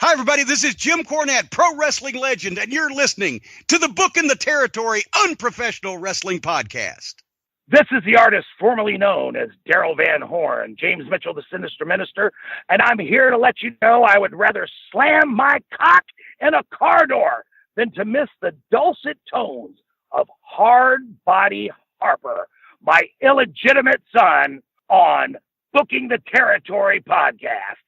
Hi, everybody. This is Jim Cornette, pro wrestling legend, and you're listening to the Book in the Territory Unprofessional Wrestling Podcast. This is the artist formerly known as Daryl Van Horn, James Mitchell, the Sinister Minister, and I'm here to let you know I would rather slam my cock in a car door than to miss the dulcet tones of Hard Body Harper, my illegitimate son, on Booking the Territory podcast.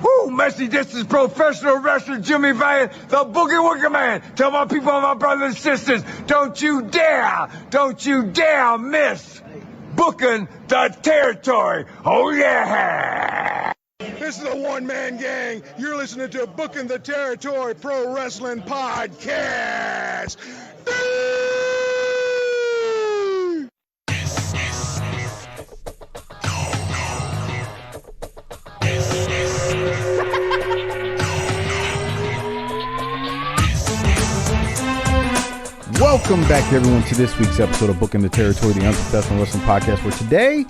Woo, Messi, this is professional wrestler Jimmy Valiant, the Boogie Woogie Man. Tell my people and my brothers and sisters, don't you dare miss Booking the Territory. Oh, yeah. This is a one-man gang. You're listening to Booking the Territory Pro Wrestling Podcast. Welcome back, everyone, to this week's episode of Booking the Territory, the Unprofessional Wrestling Podcast, where today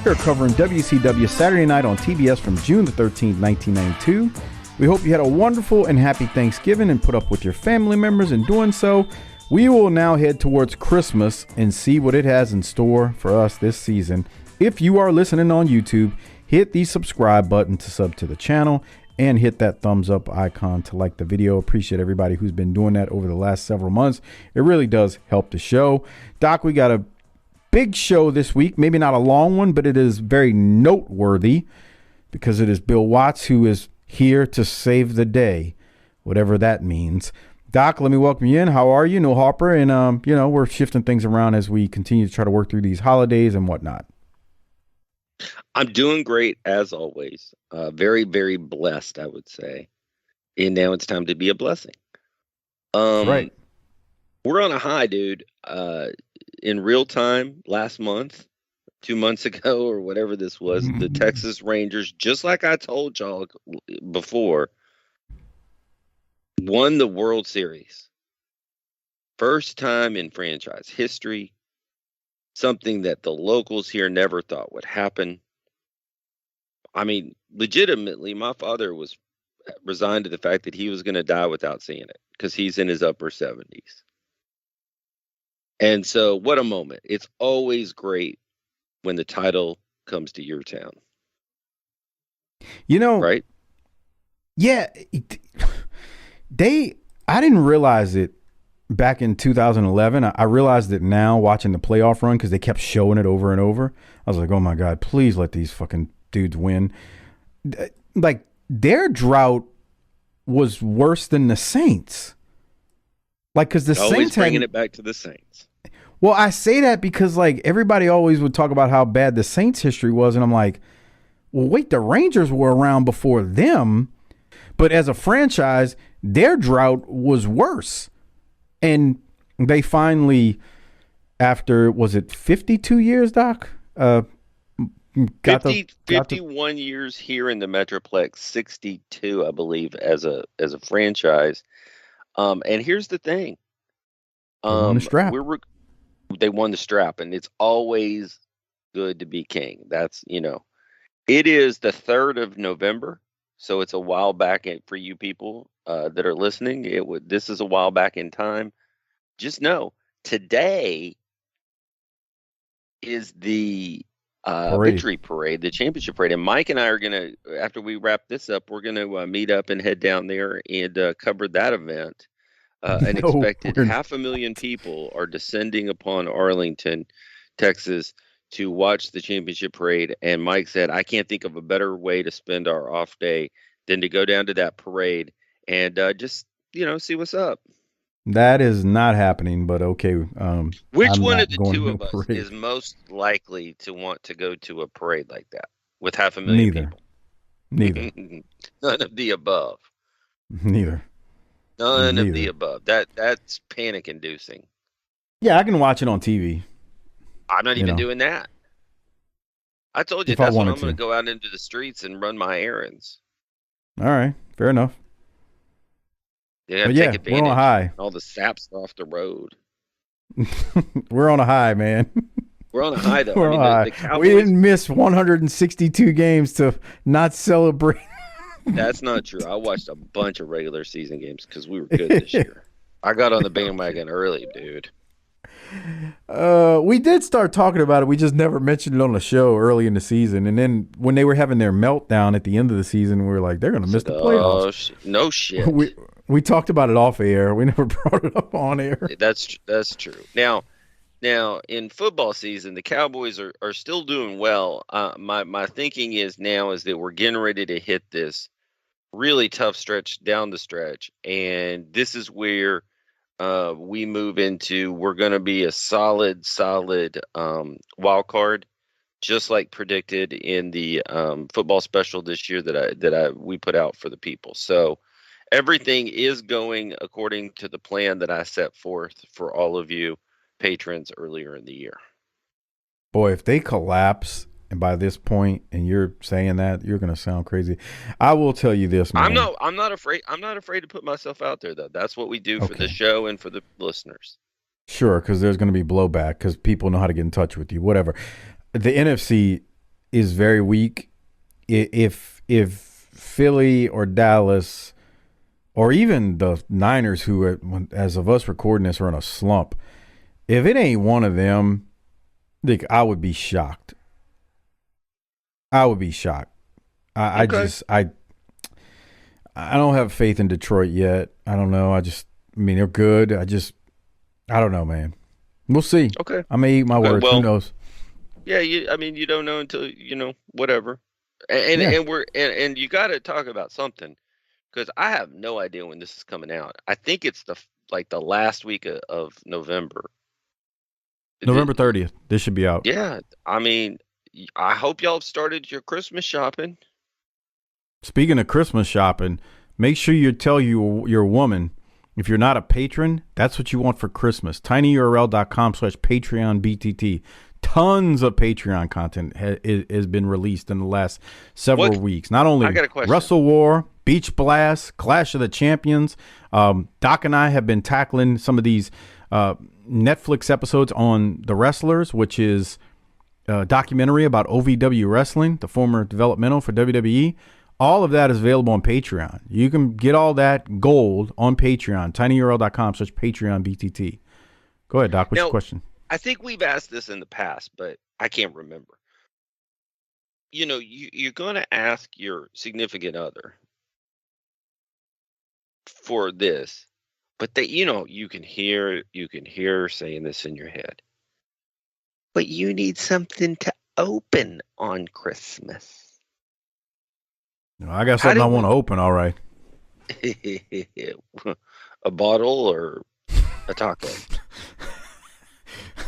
we're covering WCW Saturday Night on TBS from June the 13th, 1992. We hope you had a wonderful and happy Thanksgiving and put up with your family members. In doing so, we will now head towards Christmas and see what it has in store for us this season. If you are listening on YouTube, hit the subscribe button to sub to the channel and hit that thumbs up icon to like the video. Appreciate everybody who's been doing that over the last several months. It really does help the show. Doc, we got a big show this week. Maybe not a long one, but it is very noteworthy because it is Bill Watts who is here to save the day, whatever that means. Doc, let me welcome you in. How are you? No Harper. And, we're shifting things around as we continue to try to work through these holidays and whatnot. I'm doing great, as always. Very, very blessed, I would say. And now it's time to be a blessing. Right. We're on a high, dude. In real time, last month, 2 months ago, or whatever this was, the Texas Rangers, just like I told y'all before, won the World Series. First time in franchise history. Something that the locals here never thought would happen. I mean, legitimately, my father was resigned to the fact that he was going to die without seeing it because he's in his upper 70s. And so what a moment. It's always great when the title comes to your town. You know, right? Yeah. I didn't realize it back in 2011. I realized it now watching the playoff run because they kept showing it over and over. I was like, oh my God, please let these fucking dudes win. Like, their drought was worse than the Saints. Like, because the always Saints bringing it back to the Saints. Well, I say that because, like, everybody always would talk about how bad the Saints history was, and I'm like, well, wait, the Rangers were around before them, but as a franchise, their drought was worse. And they finally, after, was it 52 years, Doc? 51 years here in the Metroplex, 62, I believe, as a franchise. And here's the thing. They won the strap. They won the strap, and it's always good to be king. That's, it is the 3rd of November, so it's a while back for you people that are listening. This is a while back in time. Just know, today is the victory parade, the championship parade. And Mike and I are going to, after we wrap this up, we're going to meet up and head down there and cover that event. An expected 500,000 people are descending upon Arlington, Texas, to watch the championship parade. And Mike said, I can't think of a better way to spend our off day than to go down to that parade and just, see what's up. That is not happening, but okay. Which one of the two of us is most likely to want to go to a parade like that with 500,000 people? Neither. None of the above. Neither. None of the above. That's panic inducing. Yeah, I can watch it on TV. I'm not even doing that. I told you that's when I'm going to go out into the streets and run my errands. All right, fair enough. Yeah, we're on a high. All the saps off the road. We're on a high, man. We're on a high, though. The Cowboys, we didn't miss 162 games to not celebrate. That's not true. I watched a bunch of regular season games because we were good this year. I got on the bandwagon early, dude. We did start talking about it. We just never mentioned it on the show early in the season. And then when they were having their meltdown at the end of the season, we were like, they're going to miss the playoffs. No shit. We talked about it off air. We never brought it up on air. That's true. Now, in football season, the Cowboys are still doing well. My thinking is now is that we're getting ready to hit this really tough stretch down the stretch, and this is where we move into we're going to be a solid wild card, just like predicted in the football special this year that we put out for the people. So everything is going according to the plan that I set forth for all of you patrons earlier in the year. Boy, if they collapse, and by this point, and you're saying that, you're going to sound crazy. I will tell you this, man. I'm not afraid to put myself out there, though. That's what we do for the show and for the listeners. Sure, because there's going to be blowback because people know how to get in touch with you. Whatever. The NFC is very weak. If Philly or Dallas or even the Niners, who as of us recording this, are in a slump, if it ain't one of them, I would be shocked. I would be shocked. I don't have faith in Detroit yet. I don't know. They're good. I don't know, man. We'll see. Okay. I may eat my words. Who knows? Yeah, you don't know until whatever. And you got to talk about something, because I have no idea when this is coming out. I think it's the last week of November. November 30th. This should be out. Yeah, I hope y'all have started your Christmas shopping. Speaking of Christmas shopping, make sure you tell your woman, if you're not a patron, that's what you want for Christmas. tinyurl.com/PatreonBTT. Tons of Patreon content has been released in the last several weeks. Not only Wrestle War, Beach Blast, Clash of the Champions. Doc and I have been tackling some of these Netflix episodes on The Wrestlers, which is a documentary about OVW Wrestling, the former developmental for WWE. All of that is available on Patreon. You can get all that gold on Patreon, tinyurl.com/PatreonBTT. Go ahead, Doc. What's your question? I think we've asked this in the past, but I can't remember. You're going to ask your significant other for this, but you can hear saying this in your head. But you need something to open on Christmas. I got something I want to open, all right. A bottle or a taco?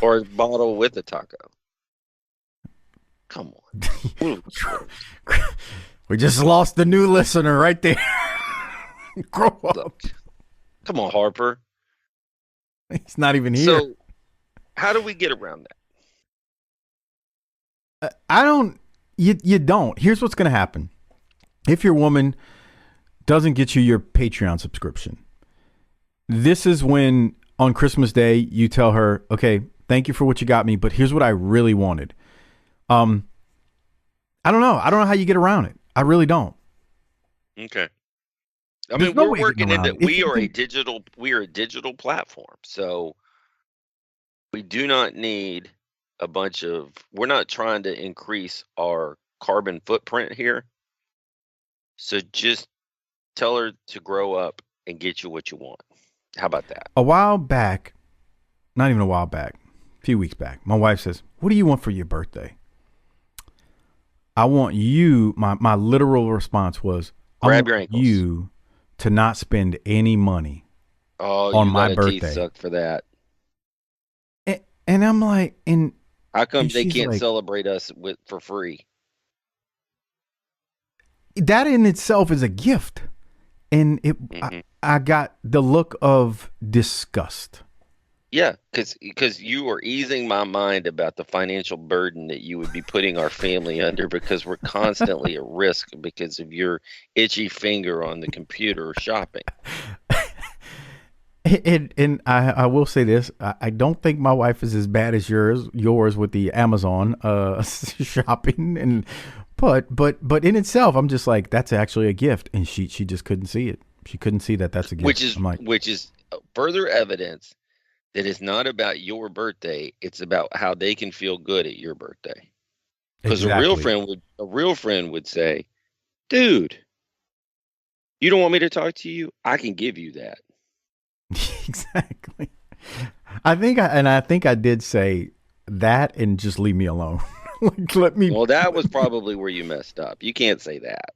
Or a bottle with a taco? Come on. We just lost the new listener right there. Grow up. Look, come on, Harper. He's not even here. So, how do we get around that? You don't. Here's what's going to happen. If your woman doesn't get you your Patreon subscription, this is when on Christmas Day you tell her, okay, thank you for what you got me, but here's what I really wanted. I don't know. I don't know how you get around it. I really don't. Okay. We're working into we are a digital platform. So we do not need we're not trying to increase our carbon footprint here. So just tell her to grow up and get you what you want. How about that? A while back, not even a while back, a few weeks back, my wife says, what do you want for your birthday? I want you, my literal response was, grab your ankles. You to not spend any money on my birthday. Teeth suck for that. And I'm like, how come they can't celebrate us for free? That in itself is a gift. And I got the look of disgust. Yeah, because you are easing my mind about the financial burden that you would be putting our family under, because we're constantly at risk because of your itchy finger on the computer shopping. And I will say this: I don't think my wife is as bad as yours with the Amazon shopping, but in itself, I'm just like, that's actually a gift, and she just couldn't see it. She couldn't see that that's a gift. Which is further evidence that it's not about your birthday; it's about how they can feel good at your birthday. Because a real friend would say, "Dude, you don't want me to talk to you? I can give you that." Exactly. I think I did say that, and just leave me alone. Like, let me. Well, that was probably where you messed up. You can't say that.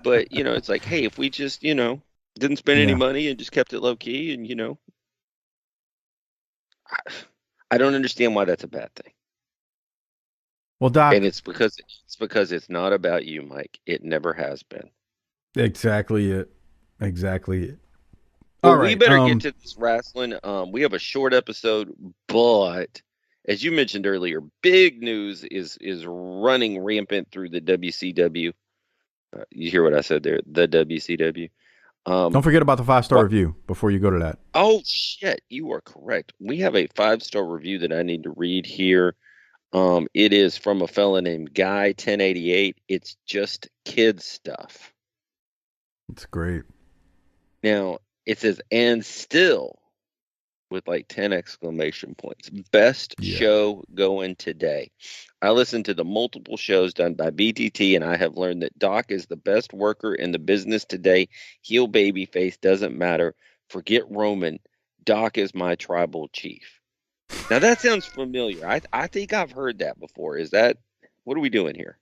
But, it's like, hey, if we just, didn't spend any money and just kept it low key, and, I don't understand why that's a bad thing. Well, Doc, and it's because it's not about you, Mike. It never has been. Exactly it. Well, all right, we better get to this wrestling. We have a short episode, but as you mentioned earlier, big news is running rampant through the WCW. You hear what I said there? The WCW. Don't forget about the 5-star review before you go to that. Oh shit, you are correct. We have a 5-star review that I need to read here. It is from a fella named Guy 1088. It's just kid stuff. It's great. Now, it says, and still, with like 10 exclamation points. Best show going today. I listened to the multiple shows done by BTT, and I have learned that Doc is the best worker in the business today. Heel babyface doesn't matter. Forget Roman. Doc is my tribal chief. Now, that sounds familiar. I think I've heard that before. What are we doing here?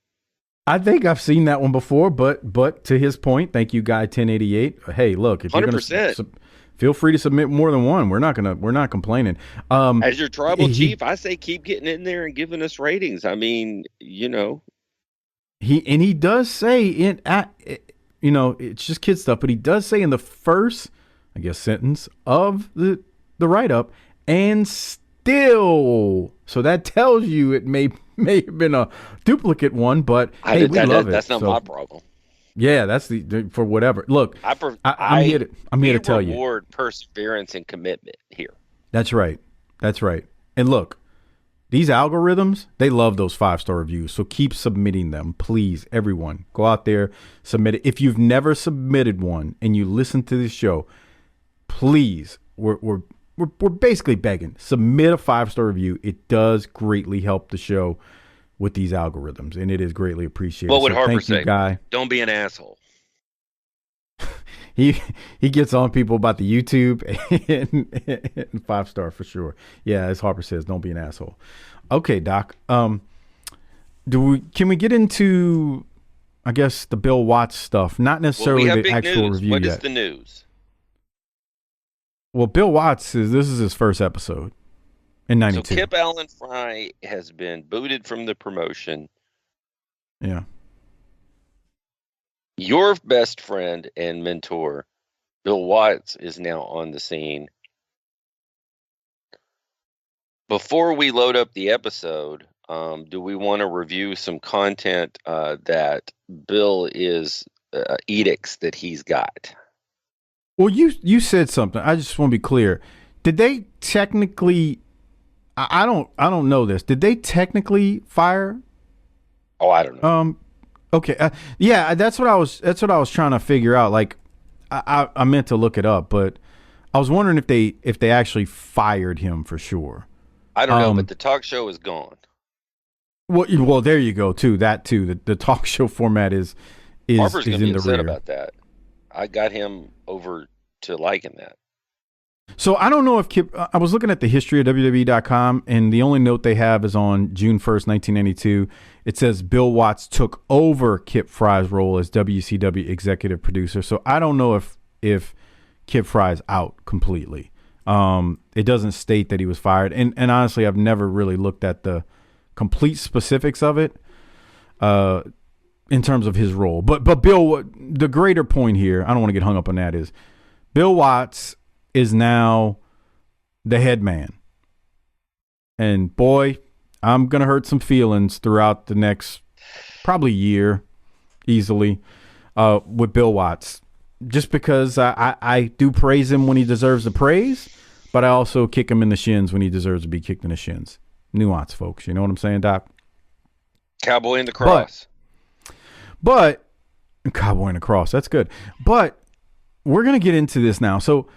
I think I've seen that one before, but to his point, thank you, Guy 1088. Hey, look, if 100%. You're gonna feel free to submit more than one. We're not complaining. As your tribal chief, I say keep getting in there and giving us ratings. I mean, He does say it's just kid stuff, but he does say in the first, I guess, sentence of the write-up, and still, so that tells you it may have been a duplicate one, but we love it. That's not my problem. Yeah, that's for whatever. Look, I'm here to tell you. Reward perseverance and commitment here. That's right. And look, these algorithms, they love those 5-star reviews. So keep submitting them, please. Everyone, go out there, submit it. If you've never submitted one and you listen to this show, please, we're basically begging. Submit a 5-star review. It does greatly help the show with these algorithms, and it is greatly appreciated. What would Harper say? Guy. Don't be an asshole. He gets on people about the YouTube and 5-star for sure. Yeah, as Harper says, don't be an asshole. Okay, Doc. Can we get into, I guess, the Bill Watts stuff? Not necessarily the actual review yet. What is the news? Well, Bill Watts this is his first episode in '92. So Kip Allen Fry has been booted from the promotion. Yeah. Your best friend and mentor, Bill Watts, is now on the scene. Before we load up the episode, do we want to review some content that Bill is edicts that he's got? Well, you said something. I just want to be clear. Did they technically? I don't know this. Did they technically fire? Oh, I don't know. Okay. Yeah, that's what I was trying to figure out. Like, I meant to look it up, but I was wondering if they actually fired him for sure. I don't know, but the talk show is gone. Well, there you go too. That too. The talk show format is Harper's is gonna in be the upset rear. about that. I got him over to liking that. So I don't know if Kip. I was looking at the history of WWE.com, and the only note they have is on June 1st, 1992. It says Bill Watts took over Kip Fry's role as WCW executive producer. So I don't know if Kip Fry's out completely. It doesn't state that he was fired, and honestly, I've never really looked at the complete specifics of it in terms of his role. But Bill, the greater point here, I don't want to get hung up on that, is Bill Watts is now the head man. And boy, I'm going to hurt some feelings throughout the next probably year easily with Bill Watts just because I do praise him when he deserves the praise, but I also kick him in the shins when he deserves to be kicked in the shins. Nuance, folks. You know what I'm saying, Doc? Cowboy in the cross. But Cowboy in the cross. That's good. But we're going to get into this now. So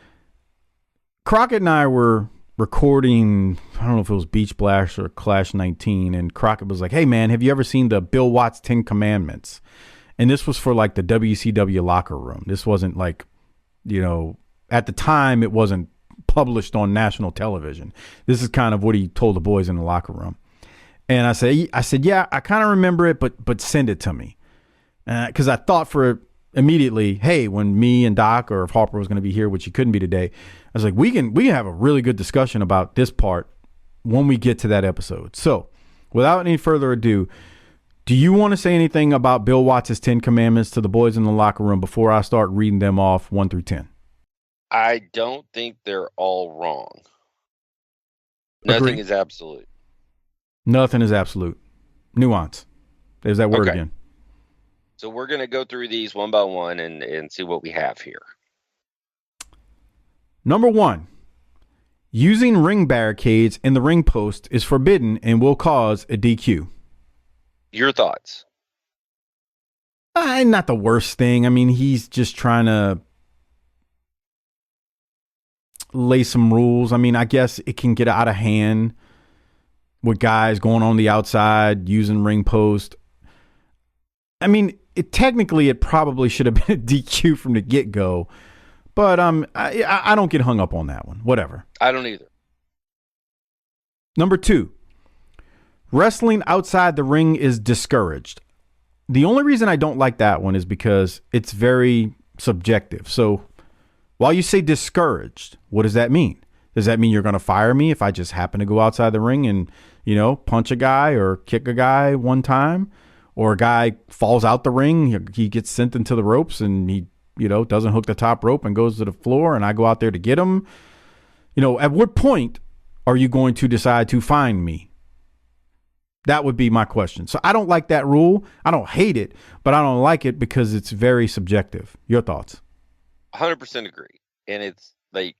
Crockett and I were recording, I don't know if it was Beach Blast or Clash 19, and Crockett was like, hey, man, have you ever seen the Bill Watts 10 Commandments? And this was for like the WCW locker room. This wasn't like, you know, at the time it wasn't published on national television. This is kind of what he told the boys in the locker room. And I said, yeah, I kind of remember it, but send it to me. Because I thought for immediately, hey, when me and Doc, or if Harper was going to be here, which he couldn't be today, I was like, we can have a really good discussion about this part when we get to that episode. So without any further ado, do you want to say anything about Bill Watts' 10 Commandments to the boys in the locker room before I start reading them off 1 through 10? I don't think they're all wrong. Agreed. Nothing is absolute. Nothing is absolute. Nuance. There's that word again. So we're going to go through these one by one and see what we have here. Number 1, using ring barricades in the ring post is forbidden and will cause a DQ. Your thoughts? Not the worst thing. I mean, he's just trying to lay some rules. I mean, I guess it can get out of hand with guys going on the outside, using ring post. I mean, technically it probably should have been a DQ from the get-go, but I don't get hung up on that one. Whatever. I don't either. Number 2, wrestling outside the ring is discouraged. The only reason I don't like that one is because it's very subjective. So while you say discouraged, what does that mean? Does that mean you're going to fire me if I just happen to go outside the ring and, you know, punch a guy or kick a guy one time? Or a guy falls out the ring, he gets sent into the ropes and he, you know, doesn't hook the top rope and goes to the floor and I go out there to get him. You know, at what point are you going to decide to fine me? That would be my question. So I don't like that rule. I don't hate it, but I don't like it because it's very subjective. Your thoughts? 100% agree. And it's like,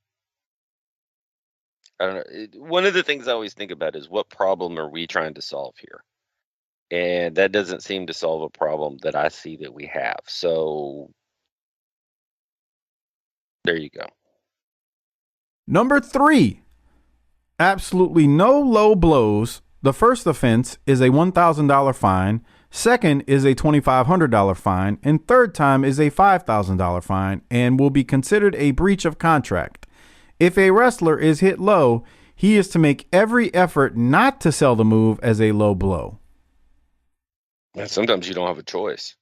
I don't know. One of the things I always think about is what problem are we trying to solve here? And that doesn't seem to solve a problem that I see that we have. So there you go. Number 3, absolutely no low blows. The first offense is a $1,000 fine. Second is a $2,500 fine. And third time is a $5,000 fine and will be considered a breach of contract. If a wrestler is hit low, he is to make every effort not to sell the move as a low blow. And sometimes you don't have a choice.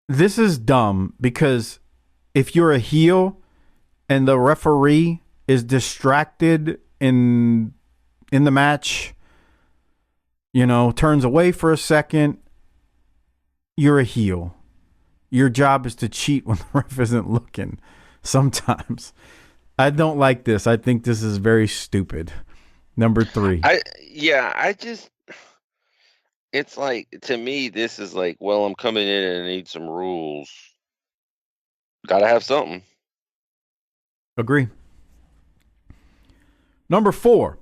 This is dumb because if you're a heel and the referee is distracted in the match, you know, turns away for a second, you're a heel. Your job is to cheat when the ref isn't looking sometimes. I don't like this. I think this is very stupid. Number 3. It's like, to me, this is like, well, I'm coming in and I need some rules. Gotta have something. Agree. Number 4,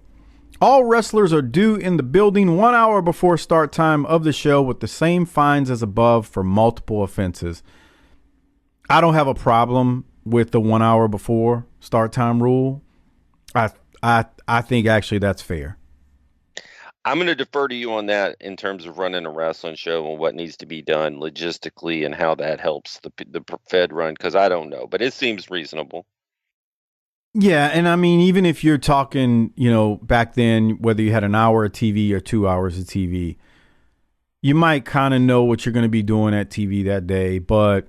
all wrestlers are due in the building 1 hour before start time of the show with the same fines as above for multiple offenses. I don't have a problem with the 1 hour before start time rule. I think actually that's fair. I'm going to defer to you on that in terms of running a wrestling show and what needs to be done logistically and how that helps the Fed run, because I don't know, but it seems reasonable. Yeah, and I mean, even if you're talking, you know, back then, whether you had an hour of TV or 2 hours of TV, you might kind of know what you're going to be doing at TV that day, but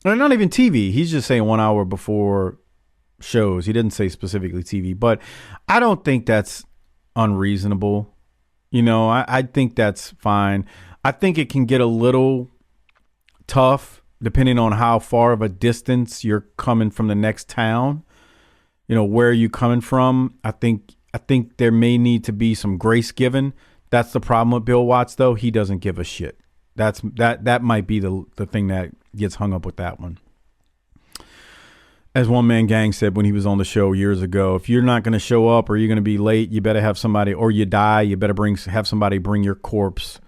or not even TV. He's just saying 1 hour before shows. He didn't say specifically TV, but I don't think that's unreasonable. You know, I think that's fine. I think it can get a little tough depending on how far of a distance you're coming from the next town. You know, where are you coming from? I think there may need to be some grace given. That's the problem with Bill Watts, though. He doesn't give a shit. That might be the thing that gets hung up with that one. As One Man Gang said when he was on the show years ago, if you're not going to show up or you're going to be late, you better have somebody, or you die, you better have somebody bring your corpse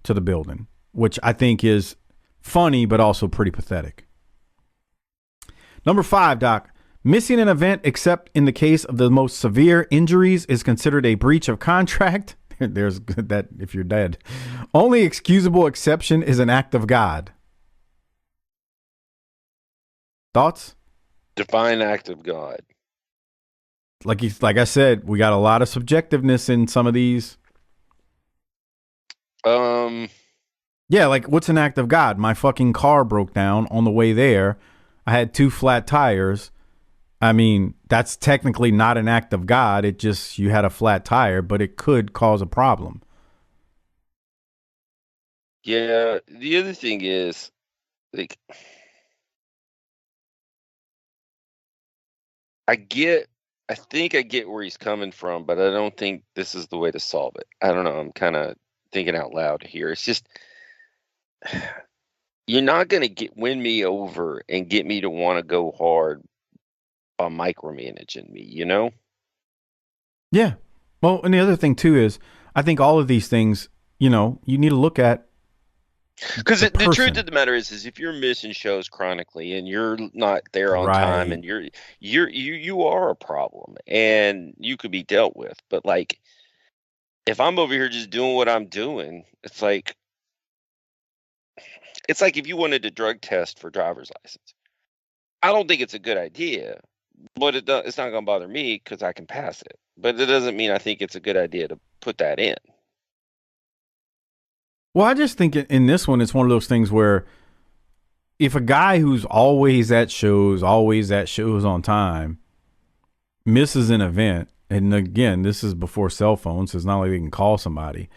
to the building, which I think is funny, but also pretty pathetic. Number 5, Doc. Missing an event except in the case of the most severe injuries is considered a breach of contract. There's that if you're dead. Only excusable exception is an act of God. Thoughts? Define act of God. Like I said, we got a lot of subjectiveness in some of these. Yeah, like what's an act of God? My fucking car broke down on the way there. I had 2 flat tires. I mean, that's technically not an act of God. It just, you had a flat tire, but it could cause a problem. Yeah. The other thing is, like, I think I get where he's coming from, but I don't think this is the way to solve it. I don't know. I'm kind of thinking out loud here. It's just, you're not going to win me over and get me to want to go hard by micromanaging me, you know? Yeah. Well, and the other thing too is, I think all of these things, you know, you need to look at. Because the truth of the matter is if you're missing shows chronically and you're not there on time, and you are a problem and you could be dealt with. But like, if I'm over here just doing what I'm doing, it's like if you wanted to drug test for driver's license. I don't think it's a good idea, but it's not going to bother me because I can pass it. But it doesn't mean I think it's a good idea to put that in. Well, I just think in this one, it's one of those things where if a guy who's always at shows on time, misses an event, and again, this is before cell phones, so it's not like they can call somebody,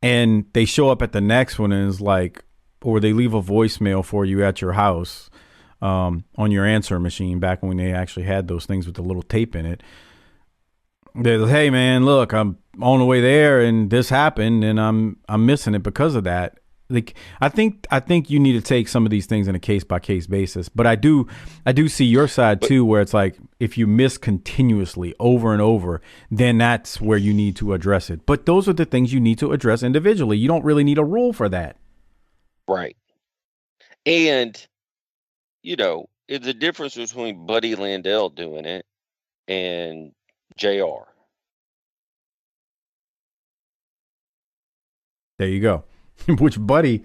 and they show up at the next one and is like, or they leave a voicemail for you at your house on your answer machine back when they actually had those things with the little tape in it. They're like, hey man, look, I'm on the way there and this happened and I'm missing it because of that. Like, I think you need to take some of these things in a case by case basis, but I do see your side too, where it's like, if you miss continuously over and over, then that's where you need to address it. But those are the things you need to address individually. You don't really need a rule for that. Right. And, you know, it's a difference between Buddy Landell doing it and JR. There you go. Which Buddy,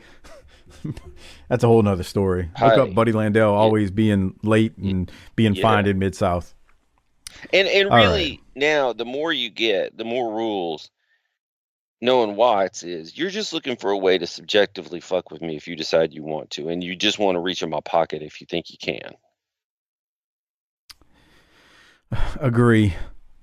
that's a whole nother story. Look up Buddy Landell always being late and being fined in Mid-South. And really, now, the more you get, the more rules, knowing Watts is, you're just looking for a way to subjectively fuck with me if you decide you want to, and you just want to reach in my pocket if you think you can. Agree.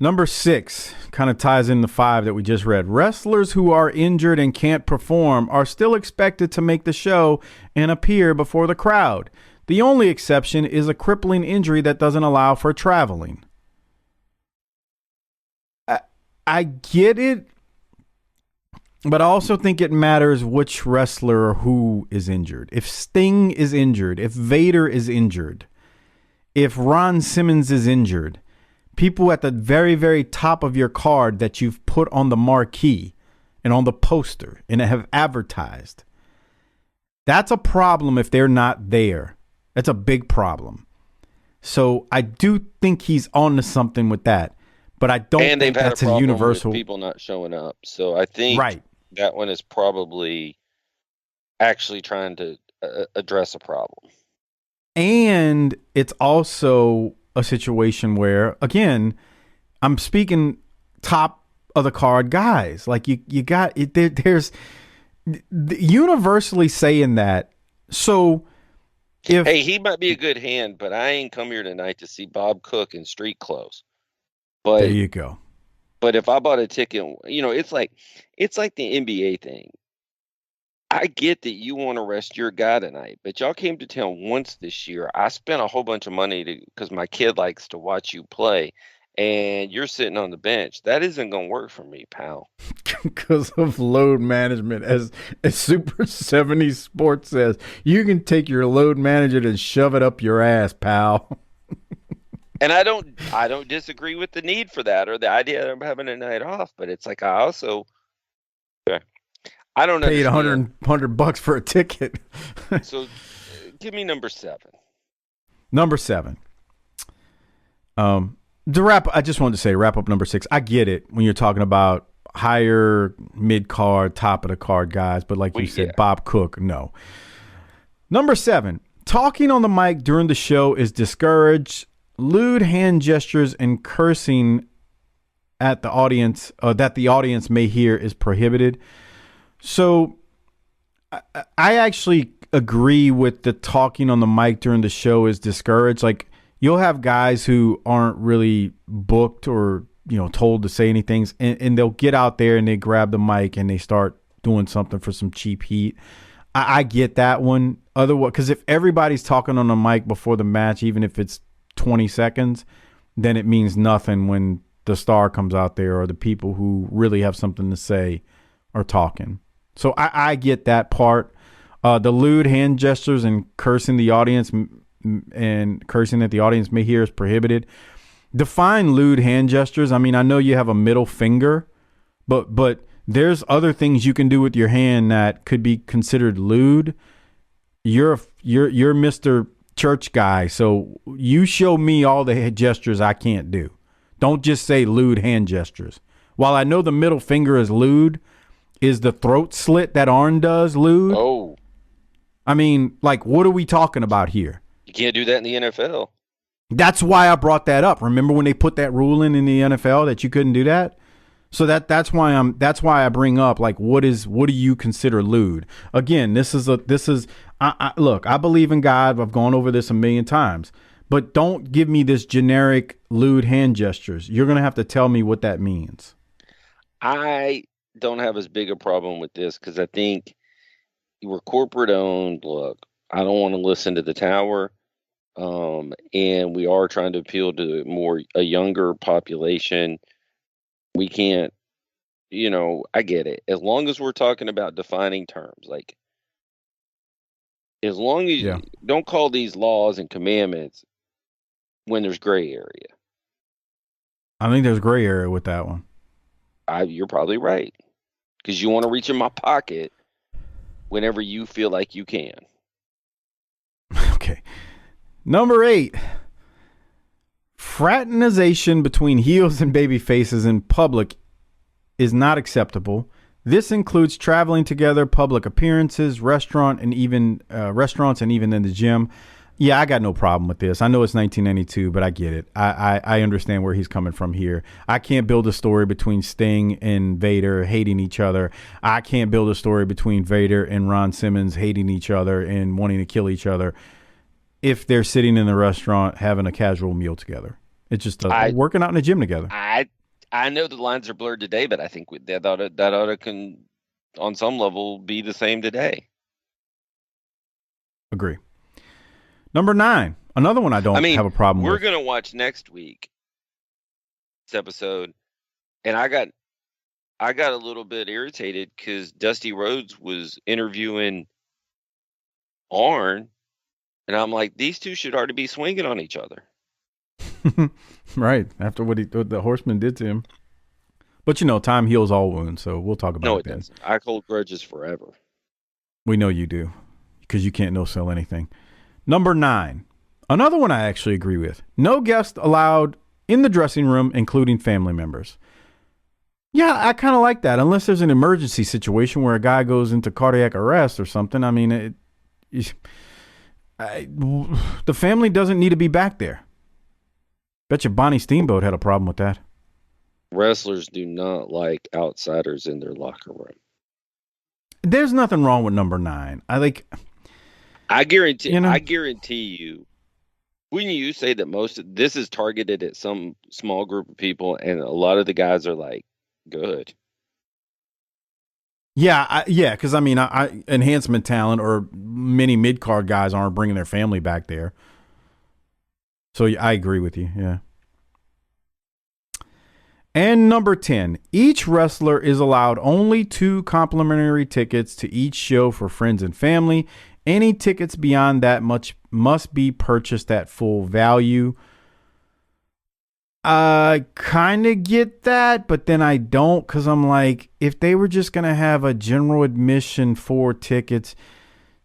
Number 6 kind of ties in the 5 that we just read. Wrestlers who are injured and can't perform are still expected to make the show and appear before the crowd. The only exception is a crippling injury that doesn't allow for traveling. I get it, but I also think it matters which wrestler or who is injured. If Sting is injured, if Vader is injured, if Ron Simmons is injured, people at the very, very top of your card that you've put on the marquee and on the poster and have advertised, that's a problem if they're not there. That's a big problem. So I do think he's on to something with that, but I don't think that's a universal. With people not showing up. So I think that one is probably actually trying to address a problem. And it's also a situation where, again, I'm speaking top of the card guys. Like you got it. There's universally saying that. So if he might be a good hand, but I ain't come here tonight to see Bob Cook in street clothes. But there you go. But if I bought a ticket, you know, it's like the NBA thing. I get that you want to rest your guy tonight, but y'all came to town once this year. I spent a whole bunch of money because my kid likes to watch you play, and you're sitting on the bench, that isn't going to work for me, pal. Because of load management. As Super 70 Sports says, you can take your load management and shove it up your ass, pal. And I don't disagree with the need for that or the idea of having a night off, but it's like I also I don't paid understand. $100 for a ticket. So give me number 7. Number 7. I just wanted to say, wrap up number 6. I get it when you're talking about higher mid-card, top of the card guys, but like you said, Bob Cook, no. Number 7, talking on the mic during the show is discouraged. Lewd hand gestures and cursing at the audience that the audience may hear is prohibited. So I actually agree with the talking on the mic during the show is discouraged. Like, you'll have guys who aren't really booked or, told to say anything, and they'll get out there and they grab the mic and they start doing something for some cheap heat. I get that one. Otherwise, because if everybody's talking on the mic before the match, even if it's 20 seconds, then it means nothing when the star comes out there or the people who really have something to say are talking. So I get that part. The lewd hand gestures and cursing the audience and cursing that the audience may hear is prohibited. Define lewd hand gestures. I mean, I know you have a middle finger, but there's other things you can do with your hand that could be considered lewd. You're Mr. Church guy, so you show me all the gestures I can't do. Don't just say lewd hand gestures. While I know the middle finger is lewd, is the throat slit that Arn does lewd? Oh. I mean, like, what are we talking about here? You can't do that in the NFL. That's why I brought that up. Remember when they put that rule in the NFL that you couldn't do that? So that's why I bring up, like, what do you consider lewd? Again, look, I believe in God. I've gone over this a million times, but don't give me this generic lewd hand gestures. You're going to have to tell me what that means. I don't have as big a problem with this because I think we're corporate owned. Look, I don't want to listen to the tower. And we are trying to appeal to a younger population. We can't, I get it. As long as we're talking about defining terms, like as long as you don't call these laws and commandments when there's gray area. I think there's gray area with that one. You're probably right. Because you want to reach in my pocket whenever you feel like you can. Okay. Number 8. Fraternization between heels and baby faces in public is not acceptable. This includes traveling together, public appearances, restaurants, and even in the gym. Yeah, I got no problem with this. I know it's 1992, but I get it. I understand where he's coming from here. I can't build a story between Sting and Vader hating each other. I can't build a story between Vader and Ron Simmons hating each other and wanting to kill each other if they're sitting in the restaurant having a casual meal together. It just doesn't. Working out in the gym together. I know the lines are blurred today, but I think that ought to on some level, be the same today. Agree. Number 9, another one I don't have a problem with. We're going to watch next week's episode, and I got a little bit irritated because Dusty Rhodes was interviewing Arn, and I'm like, these two should already be swinging on each other. Right, after what the Horseman did to him. But time heals all wounds, so we'll talk about it. No, it doesn't. I hold grudges forever. We know you do, because you can't no-sell anything. Number 9, another one I actually agree with. No guests allowed in the dressing room, including family members. Yeah, I kind of like that, unless there's an emergency situation where a guy goes into cardiac arrest or something. I mean, the family doesn't need to be back there. Bet you Bonnie Steamboat had a problem with that. Wrestlers do not like outsiders in their locker room. There's nothing wrong with number 9. I guarantee you, when you say that this is targeted at some small group of people, and a lot of the guys are like, good. Yeah, because enhancement talent or many mid-card guys aren't bringing their family back there. So I agree with you, yeah. And number 10, each wrestler is allowed only 2 complimentary tickets to each show for friends and family. Any tickets beyond that much must be purchased at full value. I kind of get that, but then I don't, because I'm like, if they were just going to have a general admission 4 tickets,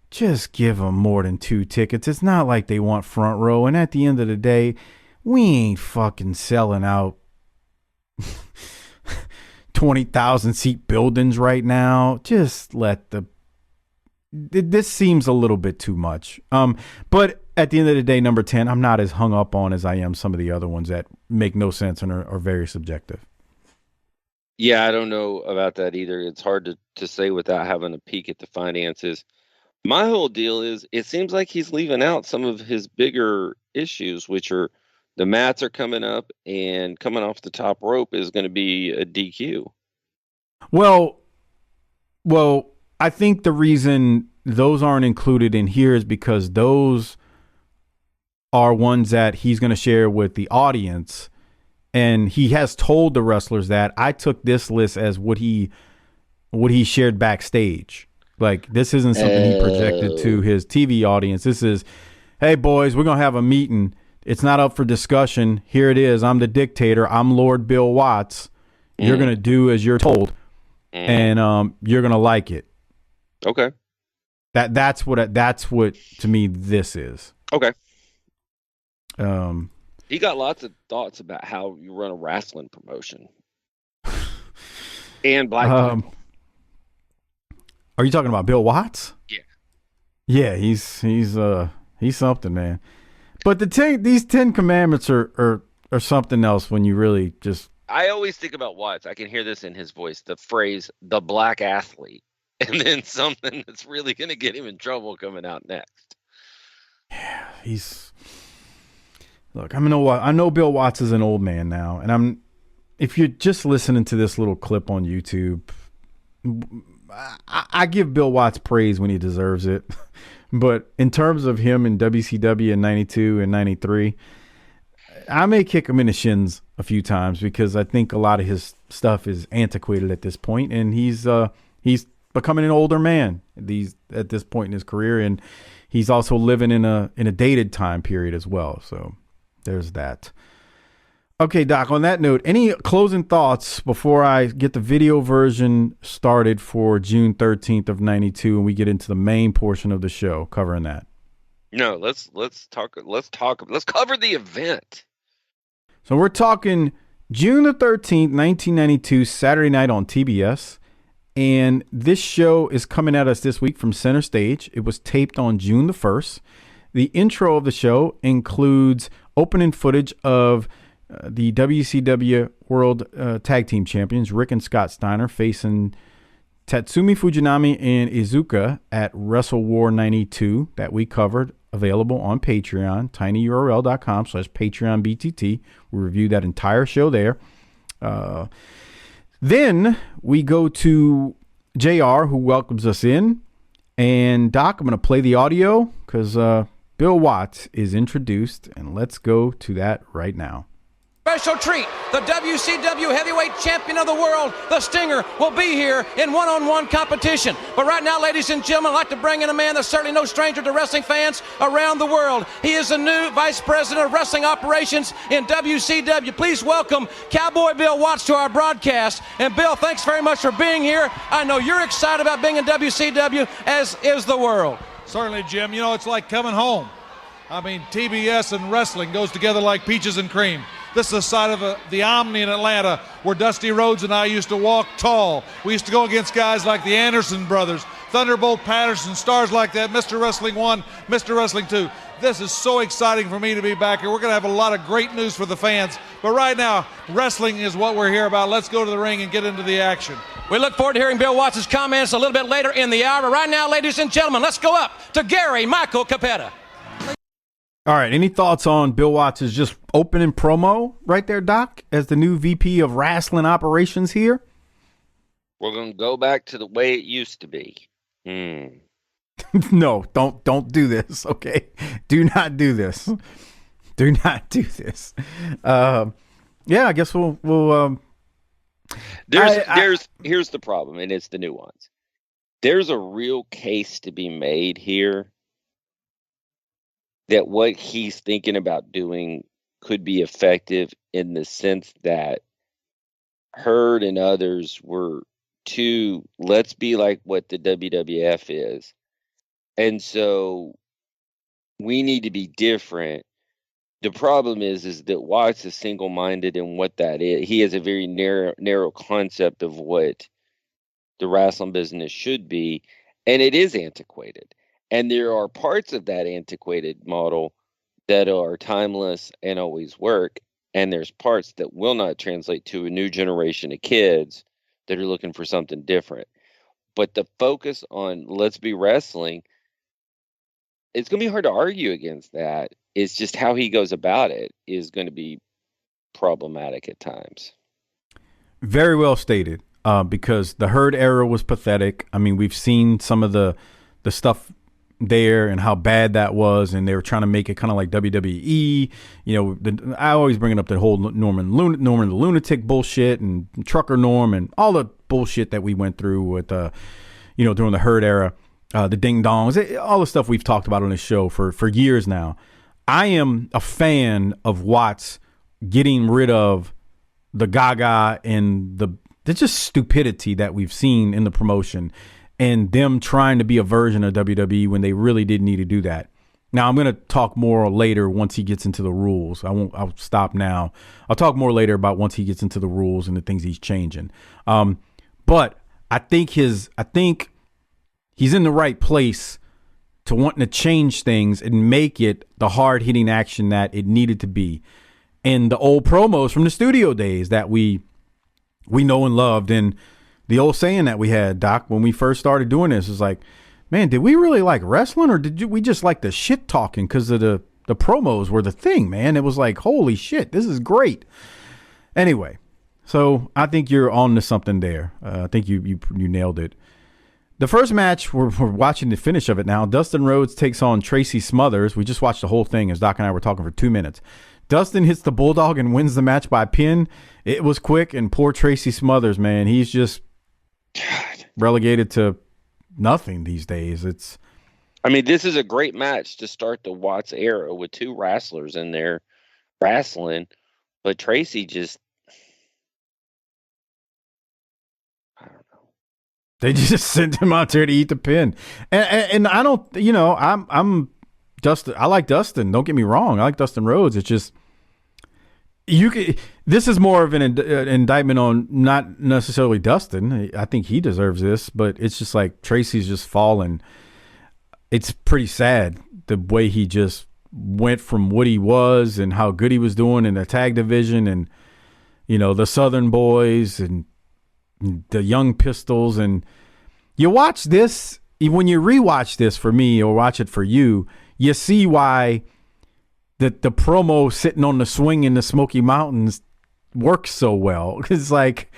just give them more than 2 tickets. It's not like they want front row. And at the end of the day, we ain't fucking selling out 20,000 seat buildings right now. Just let this seems a little bit too much. But at the end of the day, number 10, I'm not as hung up on as I am some of the other ones that make no sense and are very subjective. Yeah, I don't know about that either. It's hard to say without having a peek at the finances. My whole deal is it seems like he's leaving out some of his bigger issues, which are the mats are coming up, and coming off the top rope is going to be a DQ. Well, I think the reason those aren't included in here is because those are ones that he's going to share with the audience, and he has told the wrestlers that I took this list as what he shared backstage. Like, this isn't something he projected to his TV audience. This is, hey boys, we're going to have a meeting. It's not up for discussion. Here it is. I'm the dictator. I'm Lord Bill Watts. You're going to do as you're told, and you're going to like it. Okay. That's what to me this is. Okay. He got lots of thoughts about how you run a wrestling promotion. And black people. Are you talking about Bill Watts? Yeah. Yeah, he's something, man. But these 10 commandments are something else when you really just. I always think about Watts. I can hear this in his voice, the phrase "the black athlete," and then something that's really going to get him in trouble coming out next. Yeah, look. I know Bill Watts is an old man now, and if you're just listening to this little clip on YouTube, I give Bill Watts praise when he deserves it. But in terms of him in WCW in 92 and 93, I may kick him in the shins a few times because I think a lot of his stuff is antiquated at this point, and he's becoming an older man at this point in his career, and he's also living in a dated time period as well. So there's that. Okay, Doc, on that note, any closing thoughts before I get the video version started for June 13th of 92 and we get into the main portion of the show covering that? No, let's cover the event. So we're talking June the 13th, 1992, Saturday night on TBS. And this show is coming at us this week from Center Stage. It was taped on June the 1st. The intro of the show includes opening footage of the WCW World Tag Team Champions, Rick and Scott Steiner, facing Tatsumi Fujinami and Iizuka at Wrestle War 92 that we covered, available on Patreon, tinyurl.com/PatreonBTT. We reviewed that entire show there. Then we go to JR, who welcomes us in. And Doc, I'm going to play the audio because Bill Watts is introduced, and let's go to that right now. Special treat, the WCW Heavyweight Champion of the World, the Stinger, will be here in one-on-one competition. But right now, ladies and gentlemen, I'd like to bring in a man that's certainly no stranger to wrestling fans around the world. He is the new Vice President of Wrestling Operations in WCW. Please welcome Cowboy Bill Watts to our broadcast. And Bill, thanks very much for being here. I know you're excited about being in WCW, as is the world. Certainly, Jim. You know, it's like coming home. I mean, TBS and wrestling goes together like peaches and cream. This is the side of the Omni in Atlanta where Dusty Rhodes and I used to walk tall. We used to go against guys like the Anderson brothers, Thunderbolt Patterson, stars like that, Mr. Wrestling 1, Mr. Wrestling 2. This is so exciting for me to be back here. We're going to have a lot of great news for the fans. But right now, wrestling is what we're here about. Let's go to the ring and get into the action. We look forward to hearing Bill Watts' comments a little bit later in the hour. But right now, ladies and gentlemen, let's go up to Gary Michael Capetta. All right, any thoughts on Bill Watts' just opening promo right there, Doc, as the new VP of Wrestling Operations here? We're going to go back to the way it used to be. No, don't do this, okay? Do not do this. Do not do this. Yeah, I guess we'll Here's the problem, and it's the nuance. There's a real case to be made here that what he's thinking about doing could be effective in the sense that Hurd and others were too, let's be like what the WWF is. And so we need to be different. The problem is that Watts is single-minded in what that is. He has a very narrow concept of what the wrestling business should be, and it is antiquated. And there are parts of that antiquated model that are timeless and always work, and there's parts that will not translate to a new generation of kids that are looking for something different. But the focus on let's be wrestling, it's going to be hard to argue against that. It's just how he goes about it is going to be problematic at times. Very well stated, because the Hurd era was pathetic. I mean, we've seen some of the stuff there and how bad that was, and they were trying to make it kind of like WWE. You know, I always bring up the whole Norman the Lunatic bullshit and Trucker Norm and all the bullshit that we went through with, during the Hurd era, the ding dongs, all the stuff we've talked about on this show for years now. I am a fan of Watts getting rid of the gaga and the just stupidity that we've seen in the promotion and them trying to be a version of WWE when they really didn't need to do that. Now, I'm going to talk more later once he gets into the rules. I'll stop now. I'll talk more later about once he gets into the rules and the things he's changing. But I think he's in the right place to wanting to change things and make it the hard-hitting action that it needed to be. And the old promos from the studio days that we know and loved, and the old saying that we had, Doc, when we first started doing this is like, man, did we really like wrestling, or did we just like the shit talking because of the promos were the thing, man? It was like, holy shit, this is great. Anyway, so I think you're on to something there. I think you nailed it. The first match, we're watching the finish of it now. Dustin Rhodes takes on Tracy Smothers. We just watched the whole thing as Doc and I were talking for 2 minutes. Dustin hits the Bulldog and wins the match by pin. It was quick, and poor Tracy Smothers, man, he's just relegated to nothing these days. This is a great match to start the Watts era with two wrestlers in there wrestling, but Tracy just, they just sent him out there to eat the pin. And I don't, I'm Dustin. I like Dustin. Don't get me wrong. I like Dustin Rhodes. It's just, this is more of an indictment on not necessarily Dustin. I think he deserves this, but it's just like Tracy's just fallen. It's pretty sad the way he just went from what he was and how good he was doing in the tag division and, the Southern Boys and the Young Pistols. And you watch this, when you rewatch this for me or watch it for you, you see why the promo sitting on the swing in the Smoky Mountains works so well. Because, like,